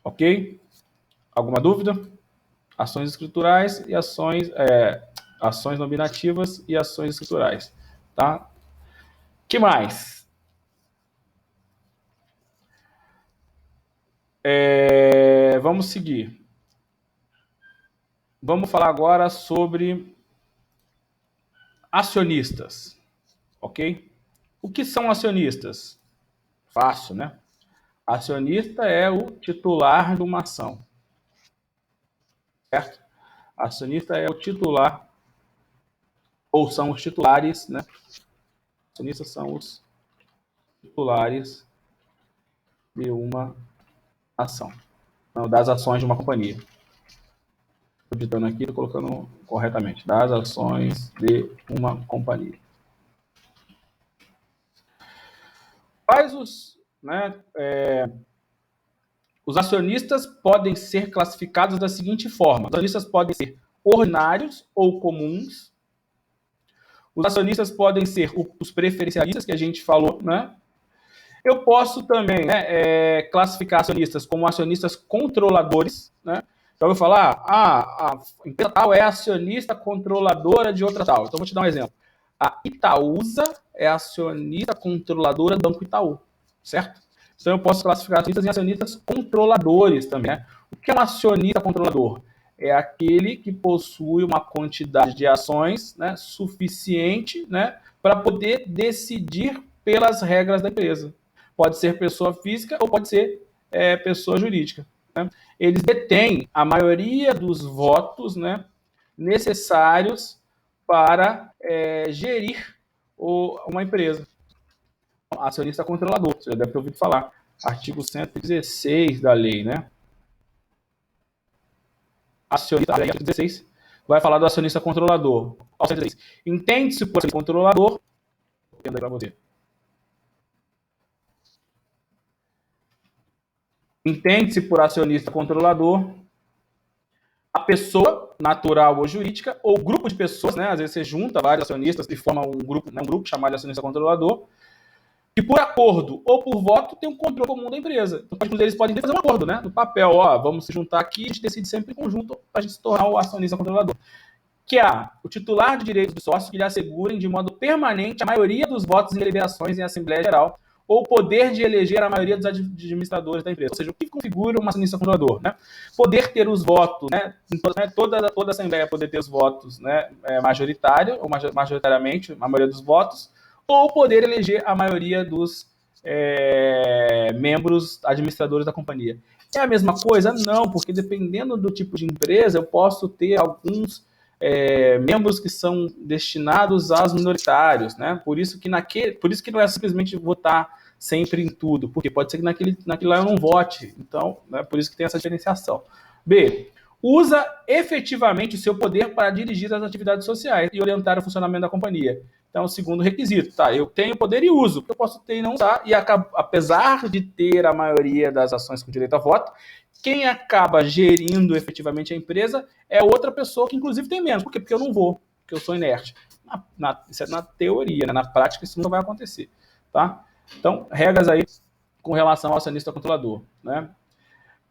Ok? Alguma dúvida? Ações escriturais e ações nominativas e ações escriturais, tá? Que mais? Vamos seguir. Vamos falar agora sobre acionistas, ok? O que são acionistas? Fácil, né? Acionista é o titular de uma ação, certo? Acionista é o titular, ou são os titulares, né? Acionistas são os titulares de uma ação, não, das ações de uma companhia. Estou digitando aqui, estou colocando corretamente. Das ações de uma companhia. Quais os acionistas podem ser classificados da seguinte forma: os acionistas podem ser ordinários ou comuns. Os acionistas podem ser os preferencialistas, que a gente falou, né? Eu posso também, né, classificar acionistas como acionistas controladores, né? Então eu vou falar, a empresa tal é acionista controladora de outra tal. Então vou te dar um exemplo. A Itaúsa é acionista controladora do Banco Itaú, certo? Então eu posso classificar acionistas em acionistas controladores também. Né? O que é um acionista controlador? É aquele que possui uma quantidade de ações, né, suficiente, né, para poder decidir pelas regras da empresa. Pode ser pessoa física ou pode ser pessoa jurídica. Né? Eles detêm a maioria dos votos, né, necessários para gerir uma empresa. Acionista controlador, você já deve ter ouvido falar. Artigo 116 da lei, né? Acionista, artigo 16, vai falar do acionista controlador. Entende-se por acionista controlador, vou para você. Entende-se por acionista controlador a pessoa natural ou jurídica, ou grupo de pessoas, né? Às vezes você junta vários acionistas e forma um grupo chamado de acionista controlador, que por acordo ou por voto tem um controle comum da empresa. Então, eles podem fazer um acordo, né? No papel, ó, vamos se juntar aqui, a gente decide sempre em conjunto para a gente se tornar o acionista controlador. Que é o titular de direitos do sócio que lhe assegurem de modo permanente a maioria dos votos em deliberações em Assembleia Geral, ou o poder de eleger a maioria dos administradores da empresa. Ou seja, o que configura um acionista controlador? Né? Poder ter os votos, né? Toda a Assembleia poder ter os votos, né? Majoritário, ou majoritariamente, a maioria dos votos, ou poder eleger a maioria dos membros administradores da companhia. É a mesma coisa? Não, porque dependendo do tipo de empresa, eu posso ter alguns membros que são destinados aos minoritários, né? Por isso que não é simplesmente votar sempre em tudo, porque pode ser que naquele lá eu não vote. Então, né, por isso que tem essa diferenciação. B. Usa efetivamente o seu poder para dirigir as atividades sociais e orientar o funcionamento da companhia. Então, o segundo requisito, tá? Eu tenho poder e uso, porque eu posso ter e não usar, e apesar de ter a maioria das ações com direito a voto, quem acaba gerindo efetivamente a empresa é outra pessoa que, inclusive, tem menos. Por quê? Porque eu não vou, porque eu sou inerte. Isso é na teoria, né? Na prática isso não vai acontecer, tá? Então, regras aí com relação ao acionista controlador, né?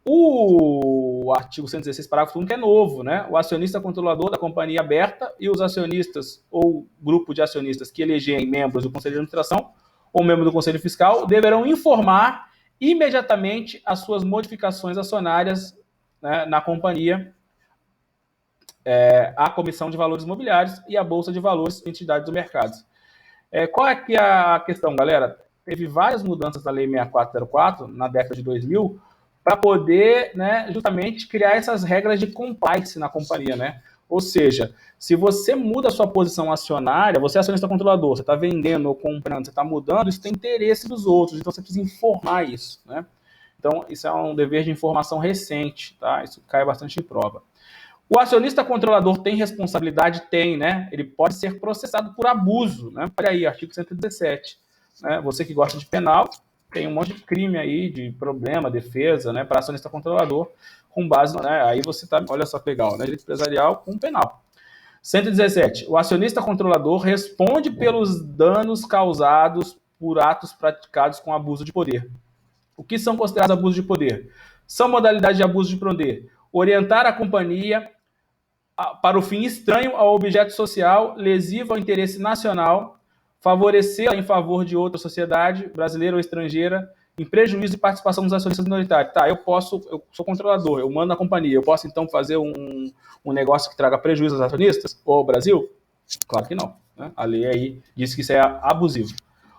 O artigo 116, parágrafo 1, que é novo, né? O acionista controlador da companhia aberta e os acionistas ou grupo de acionistas que elegerem membros do Conselho de Administração ou membro do Conselho Fiscal deverão informar imediatamente as suas modificações acionárias, né, na companhia, à Comissão de Valores Imobiliários e à Bolsa de Valores, entidades do mercado. Qual é que é a questão, galera? Teve várias mudanças da Lei 6404 na década de 2000 para poder, né, justamente criar essas regras de compliance na companhia, né? Ou seja, se você muda a sua posição acionária, você é acionista controlador, você está vendendo ou comprando, você está mudando, isso tem interesse dos outros, então você precisa informar isso, né? Então, isso é um dever de informação recente, tá? Isso cai bastante em prova. O acionista controlador tem responsabilidade? Tem, né? Ele pode ser processado por abuso, né? Olha aí, artigo 117. Né? Você que gosta de penal, tem um monte de crime aí, de problema, defesa, né, para acionista controlador, com base, né, aí você tá, olha só que legal, né, direito empresarial com penal. 117. O acionista controlador responde pelos danos causados por atos praticados com abuso de poder. O que são considerados abusos de poder? São modalidades de abuso de poder. Orientar a companhia para o fim estranho ao objeto social, lesivo ao interesse nacional, favorecê-la em favor de outra sociedade, brasileira ou estrangeira, em prejuízo de participação dos acionistas minoritários. Tá, eu sou controlador, eu mando na companhia, eu posso então fazer um negócio que traga prejuízo aos acionistas ou ao Brasil? Claro que não, né? A lei aí diz que isso é abusivo.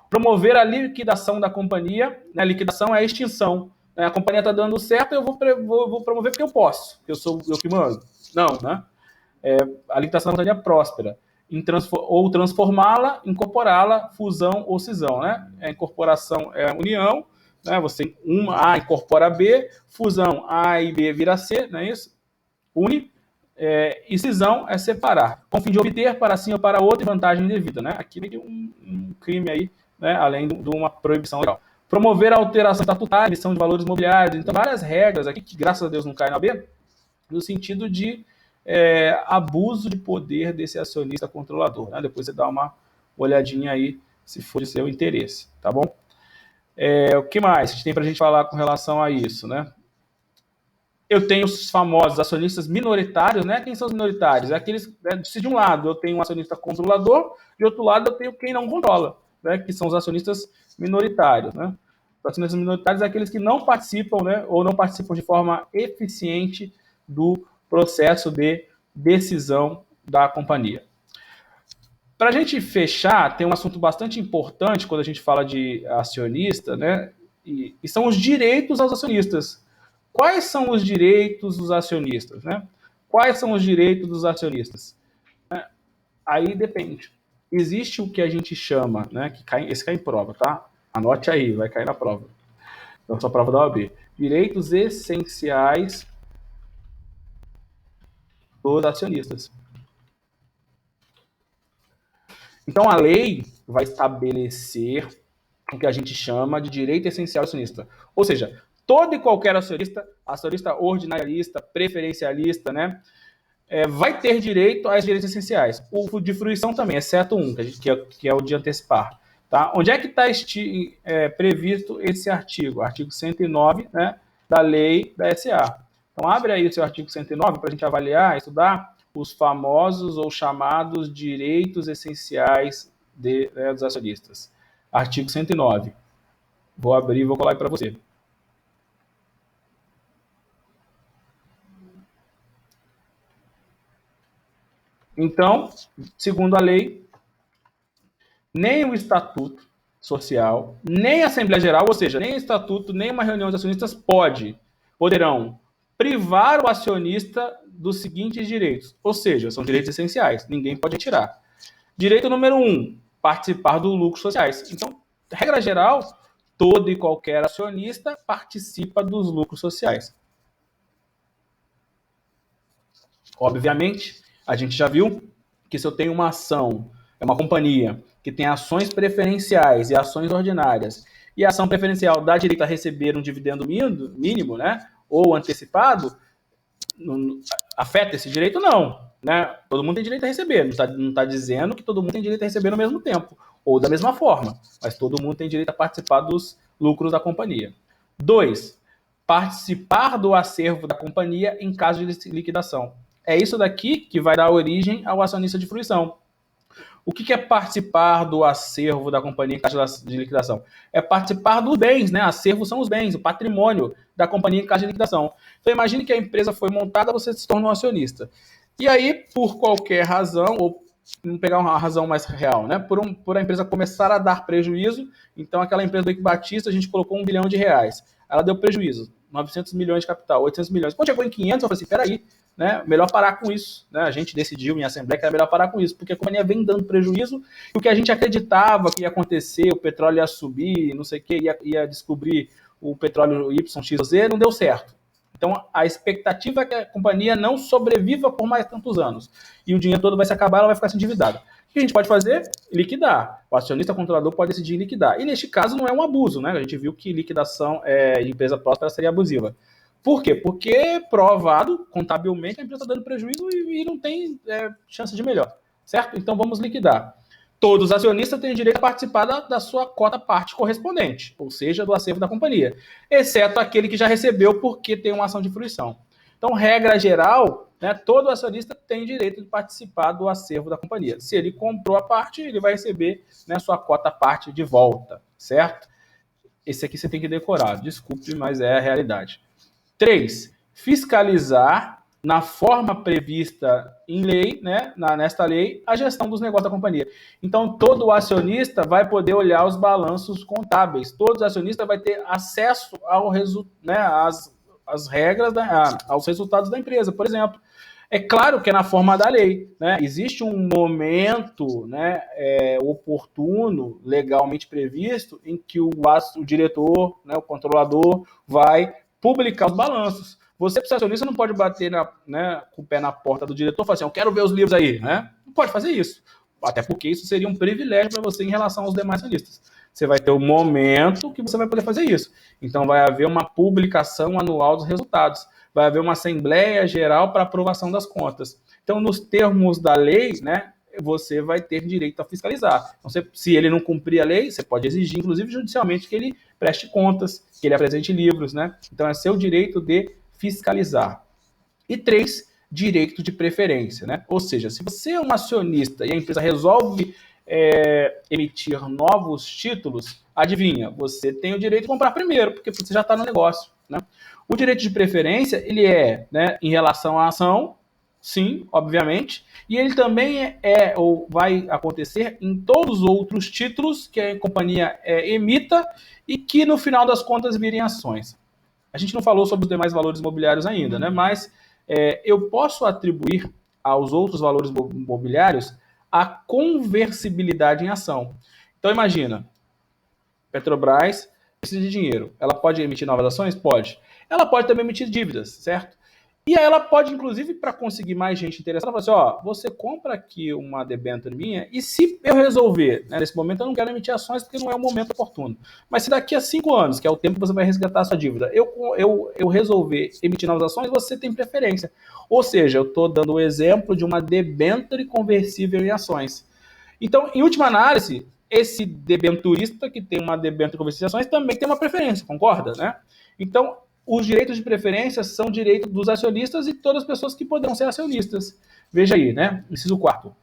Promover a liquidação da companhia, né? Liquidação é a extinção. Né? A companhia está dando certo, eu vou promover porque eu posso, porque eu que mando. Não, né? A liquidação da companhia próspera. Ou transformá-la, incorporá-la, fusão ou cisão, né? A incorporação é a união, né? Você A incorpora B, fusão A e B vira C, não é isso? Une, e cisão é separar, com o fim de obter para si ou para outro vantagem indevida, né? Aqui vem um crime aí, né? Além de uma proibição legal. Promover a alteração estatutária, emissão de valores imobiliários, então várias regras aqui que graças a Deus não caem na B, no sentido de abuso de poder desse acionista controlador, né? Depois você dá uma olhadinha aí, se for de seu interesse, tá bom? O que mais tem para a gente falar com relação a isso, né? Eu tenho os famosos acionistas minoritários, né? Quem são os minoritários? É aqueles, se de um lado eu tenho um acionista controlador, de outro lado eu tenho quem não controla, né? Que são os acionistas minoritários, né? Os acionistas minoritários é aqueles que não participam, né? Ou não participam de forma eficiente do processo de decisão da companhia. Para a gente fechar, tem um assunto bastante importante quando a gente fala de acionista, né? E são os direitos aos acionistas. Quais são os direitos dos acionistas, né? Quais são os direitos dos acionistas? Aí depende. Existe o que a gente chama, né? Esse cai em prova, tá? Anote aí, vai cair na prova. Então, só prova da OAB. Direitos essenciais dos acionistas. Então, a lei vai estabelecer o que a gente chama de direito essencial acionista. Ou seja, todo e qualquer acionista ordinarialista, preferencialista, né, vai ter direito aos direitos essenciais. O de fruição também, exceto um, que é o de antecipar. Tá? Onde é que está previsto esse artigo? Artigo 109, né, da lei da SA. Então, abre aí o seu artigo 109 para a gente avaliar, estudar os famosos ou chamados direitos essenciais dos acionistas. Artigo 109. Vou abrir e vou colar aí para você. Então, segundo a lei, nem o estatuto social, nem a Assembleia Geral, ou seja, nem o estatuto, nem uma reunião de acionistas poderão privar o acionista dos seguintes direitos, ou seja, são direitos essenciais, ninguém pode tirar. Direito número 1, participar dos lucros sociais. Então, regra geral, todo e qualquer acionista participa dos lucros sociais. Obviamente, a gente já viu que se eu tenho uma ação, é uma companhia que tem ações preferenciais e ações ordinárias, e a ação preferencial dá direito a receber um dividendo mínimo, né, ou antecipado, afeta esse direito? Não. Né? Todo mundo tem direito a receber. Não está dizendo que todo mundo tem direito a receber no mesmo tempo, ou da mesma forma, mas todo mundo tem direito a participar dos lucros da companhia. 2. Participar do acervo da companhia em caso de liquidação. É isso daqui que vai dar origem ao acionista de fruição. O que é participar do acervo da companhia em caso de liquidação? É participar dos bens, né? Acervo são os bens, o patrimônio da companhia em caso de liquidação. Então imagine que a empresa foi montada, você se torna um acionista. E aí, por qualquer razão, ou vamos pegar uma razão mais real, né? Por a empresa começar a dar prejuízo, então aquela empresa do Eike Batista, a gente colocou R$1 bilhão. Ela deu prejuízo, 900 milhões de capital, 800 milhões. Quando chegou em 500, eu falei assim, peraí, né? Melhor parar com isso. Né? A gente decidiu em assembleia que era melhor parar com isso, porque a companhia vem dando prejuízo e o que a gente acreditava que ia acontecer, o petróleo ia subir, não sei o que, ia descobrir o petróleo YXZ, não deu certo. Então, a expectativa é que a companhia não sobreviva por mais tantos anos. E o dinheiro todo vai se acabar, ela vai ficar se endividada. O que a gente pode fazer? Liquidar. O acionista controlador pode decidir liquidar. E neste caso não é um abuso, né? A gente viu que liquidação de empresa próspera seria abusiva. Por quê? Porque provado, contabilmente, a empresa está dando prejuízo e não tem chance de melhor. Certo? Então vamos liquidar. Todos os acionistas têm direito a participar da sua cota parte correspondente, ou seja, do acervo da companhia, exceto aquele que já recebeu porque tem uma ação de fruição. Então, regra geral, né, todo acionista tem direito de participar do acervo da companhia. Se ele comprou a parte, ele vai receber, né, sua cota parte de volta, certo? Esse aqui você tem que decorar, desculpe, mas é a realidade. 3. Fiscalizar na forma prevista em lei, né, nesta lei, a gestão dos negócios da companhia. Então, todo acionista vai poder olhar os balanços contábeis. Todo acionista vai ter acesso às regras, aos resultados da empresa. Por exemplo, é claro que é na forma da lei. Né? Existe um momento, né, oportuno, legalmente previsto, em que o diretor, né, o controlador, vai publicar os balanços. Você, para ser acionista, não pode bater com o pé na porta do diretor e falar assim, eu quero ver os livros aí. Né? Não pode fazer isso. Até porque isso seria um privilégio para você em relação aos demais acionistas. Você vai ter um momento que você vai poder fazer isso. Então, vai haver uma publicação anual dos resultados. Vai haver uma assembleia geral para aprovação das contas. Então, nos termos da lei, né, você vai ter direito a fiscalizar. Então, se ele não cumprir a lei, você pode exigir, inclusive judicialmente, que ele preste contas, que ele apresente livros. Né? Então, é seu direito de fiscalizar. E 3, direito de preferência. Né? Ou seja, se você é um acionista e a empresa resolve emitir novos títulos, adivinha, você tem o direito de comprar primeiro, porque você já está no negócio. Né? O direito de preferência, ele né, em relação à ação, sim, obviamente, e ele também ou vai acontecer em todos os outros títulos que a companhia emita e que, no final das contas, virem ações. A gente não falou sobre os demais valores imobiliários ainda, né? Mas eu posso atribuir aos outros valores imobiliários a conversibilidade em ação. Então, imagina, Petrobras precisa de dinheiro. Ela pode emitir novas ações? Pode. Ela pode também emitir dívidas, certo? E aí ela pode, inclusive, para conseguir mais gente interessada, falar assim, você compra aqui uma debênture minha e se eu resolver, né, nesse momento eu não quero emitir ações porque não é o momento oportuno, mas se daqui a 5 anos, que é o tempo que você vai resgatar a sua dívida, eu resolver emitir novas ações, você tem preferência. Ou seja, eu estou dando o exemplo de uma debênture conversível em ações. Então, em última análise, esse debenturista que tem uma debênture conversível em ações também tem uma preferência, concorda? Né? Então, os direitos de preferência são direitos dos acionistas e todas as pessoas que poderão ser acionistas. Veja aí, né? Inciso 4.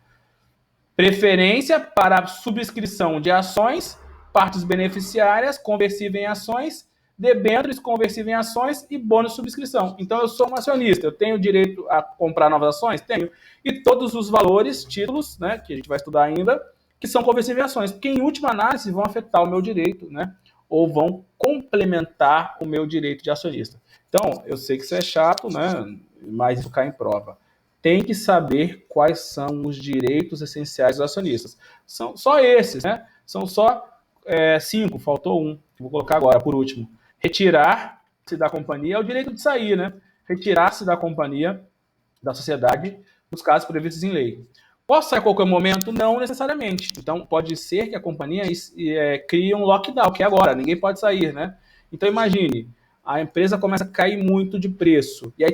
Preferência para subscrição de ações, partes beneficiárias, conversível em ações, debêntures conversível em ações e bônus de subscrição. Então, eu sou um acionista, eu tenho direito a comprar novas ações? Tenho. E todos os valores, títulos, né, que a gente vai estudar ainda, que são conversíveis em ações, porque em última análise vão afetar o meu direito, né? Ou vão complementar o meu direito de acionista. Então, eu sei que isso é chato, né? mas isso cai em prova. Tem que saber quais são os direitos essenciais dos acionistas. São só esses, né? São só 5, faltou um. Vou colocar agora, por último. Retirar-se da companhia é o direito de sair, né? Retirar-se da companhia, da sociedade, nos casos previstos em lei. Posso sair a qualquer momento? Não necessariamente. Então, pode ser que a companhia crie um lockdown, que é agora, ninguém pode sair, né? Então, imagine, a empresa começa a cair muito de preço. E aí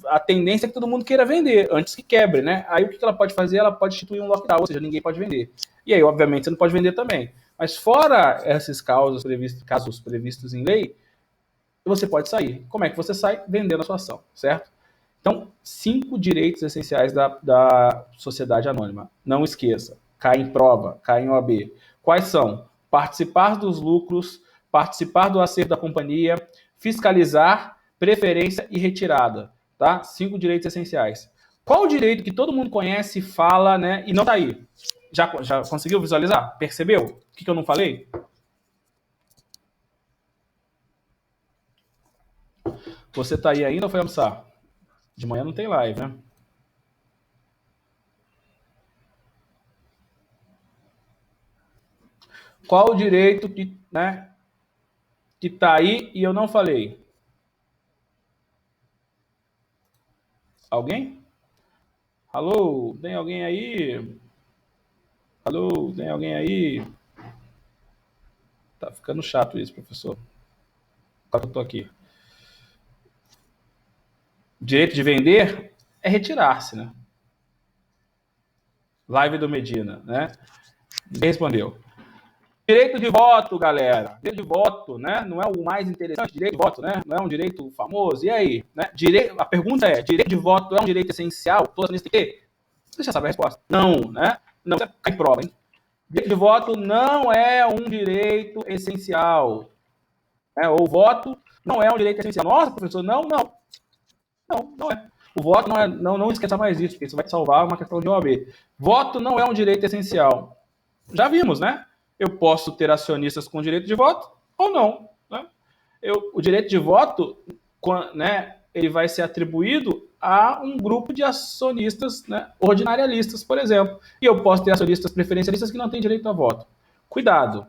a tendência é que todo mundo queira vender antes que quebre, né? Aí o que ela pode fazer? Ela pode instituir um lockdown, ou seja, ninguém pode vender. E aí, obviamente, você não pode vender também. Mas fora esses casos previstos em lei, você pode sair. Como é que você sai? Vendendo a sua ação, certo? Então, 5 direitos essenciais da sociedade anônima. Não esqueça, cai em prova, cai em OAB. Quais são? Participar dos lucros, participar do acerto da companhia, fiscalizar, preferência e retirada. Tá? 5 direitos essenciais. Qual o direito que todo mundo conhece, fala, né, e não está aí? Já conseguiu visualizar? Percebeu? O que eu não falei? Você está aí ainda ou foi almoçar? De manhã não tem live, né? Qual o direito que tá aí e eu não falei? Alguém? Alô? Tem alguém aí? Alô? Tem alguém aí? Tá ficando chato isso, professor. Agora eu tô aqui. Direito de vender é retirar-se, né? Live do Medina, né? Ninguém respondeu. Direito de voto, galera. Direito de voto, né? Não é o mais interessante, direito de voto, né? Não é um direito famoso. E aí? Né? A pergunta é, direito de voto é um direito essencial? Todo acionista tem que ter? Você já sabe a resposta. Não, né? Não, você cai em prova, hein? Direito de voto não é um direito essencial. Ou voto não é um direito essencial. Nossa, professor, não. Não é. O voto não é. Não esqueça mais isso, porque isso vai te salvar uma questão de OAB. Voto não é um direito essencial. Já vimos, né? Eu posso ter acionistas com direito de voto ou não. Né? O direito de voto, né, ele vai ser atribuído a um grupo de acionistas, né, ordinarialistas, por exemplo. E eu posso ter acionistas preferencialistas que não têm direito a voto. Cuidado.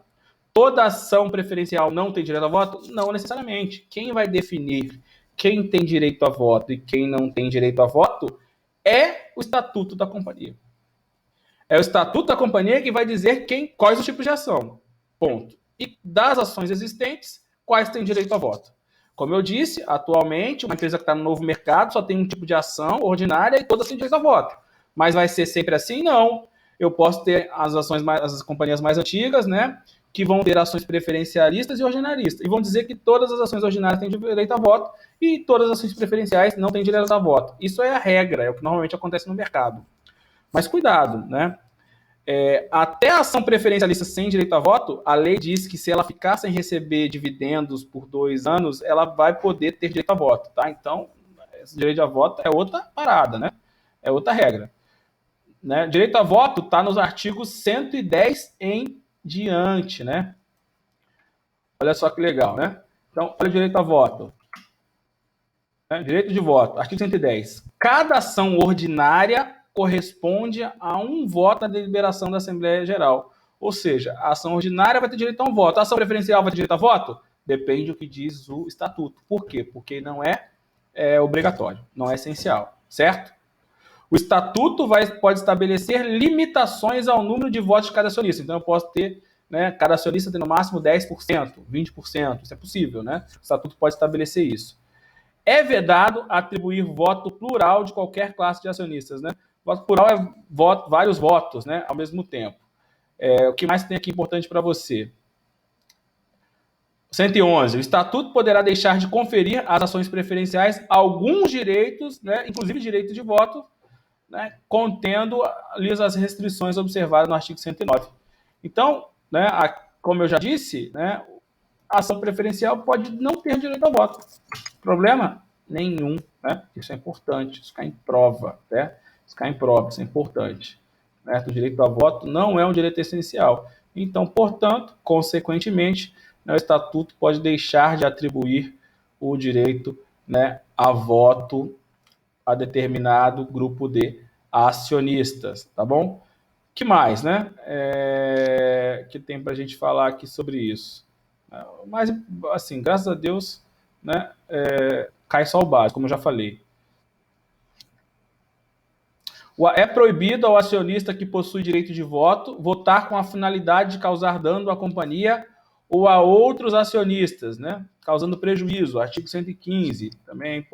Toda ação preferencial não tem direito a voto? Não necessariamente. Quem vai definir quem tem direito a voto e quem não tem direito a voto é o estatuto da companhia. É o estatuto da companhia que vai dizer quais os tipos de ação. Ponto. E das ações existentes, quais têm direito a voto. Como eu disse, atualmente, uma empresa que está no novo mercado só tem um tipo de ação ordinária e todas têm direito a voto. Mas vai ser sempre assim? Não. Eu posso ter as companhias mais antigas, né, que vão ter ações preferencialistas e ordinaristas. E vão dizer que todas as ações ordinárias têm direito a voto e todas as ações preferenciais não têm direito a voto. Isso é a regra, é o que normalmente acontece no mercado. Mas cuidado, né? Até a ação preferencialista sem direito a voto, a lei diz que se ela ficar sem receber dividendos por 2 anos, ela vai poder ter direito a voto, tá? Então, esse direito a voto é outra parada, né? É outra regra. Né? Direito a voto está nos artigos 110 em diante, né? Olha só que legal, né? Então, olha o direito a voto. Direito de voto, artigo 110. Cada ação ordinária corresponde a um voto na deliberação da Assembleia Geral. Ou seja, a ação ordinária vai ter direito a um voto. A ação preferencial vai ter direito a voto? Depende do que diz o estatuto. Por quê? Porque não é obrigatório, não é essencial, certo? O estatuto pode estabelecer limitações ao número de votos de cada acionista. Então, eu posso ter, né, cada acionista tem no máximo 10%, 20%, isso é possível, né? O estatuto pode estabelecer isso. É vedado atribuir voto plural de qualquer classe de acionistas, né? Voto plural é vários votos, né, ao mesmo tempo. O que mais tem aqui importante para você? 111. O estatuto poderá deixar de conferir às ações preferenciais alguns direitos, né, inclusive direito de voto, né, contendo as restrições observadas no artigo 109. Então, né, como eu já disse, né, a ação preferencial pode não ter direito ao voto. Problema nenhum, né? Isso é importante, isso cai em prova, né? Isso cai em prova, isso é importante. Né? O direito a voto não é um direito essencial. Então, portanto, consequentemente, né, o estatuto pode deixar de atribuir o direito, né, a voto a determinado grupo de acionistas, tá bom? Que mais, né? Que tem para a gente falar aqui sobre isso. Mas, assim, graças a Deus, né? Cai só o básico, como eu já falei. É proibido ao acionista que possui direito de voto votar com a finalidade de causar dano à companhia ou a outros acionistas, né? Causando prejuízo. Artigo 115, também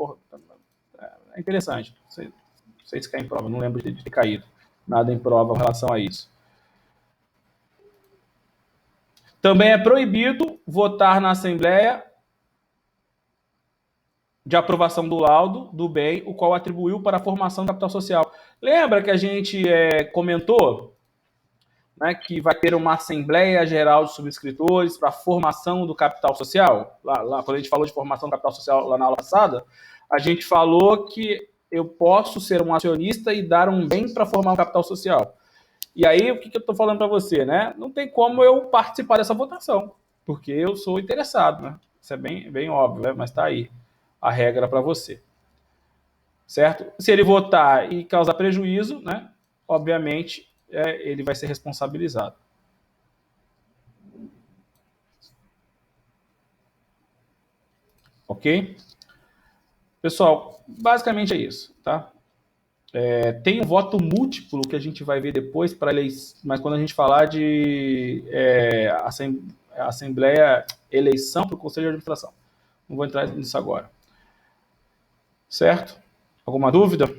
é interessante. Não sei se cai em prova, não lembro de ter caído nada em prova em relação a isso. Também é proibido votar na Assembleia de aprovação do laudo do bem, o qual atribuiu para a formação do capital social. Lembra que a gente comentou, né, que vai ter uma Assembleia Geral de Subscritores para a formação do capital social? Lá, quando a gente falou de formação do capital social lá na aula passada, a gente falou que eu posso ser um acionista e dar um bem para formar um capital social. E aí, o que eu estou falando para você, né? Não tem como eu participar dessa votação, porque eu sou interessado, né? Isso é bem óbvio, né? Mas está aí a regra para você, certo? Se ele votar e causar prejuízo, né? Obviamente, ele vai ser responsabilizado. Ok? Pessoal, basicamente é isso, tá? Tem um voto múltiplo que a gente vai ver depois para eleição, mas quando a gente falar de Assembleia, eleição para o Conselho de Administração. Não vou entrar nisso agora. Certo? Alguma dúvida?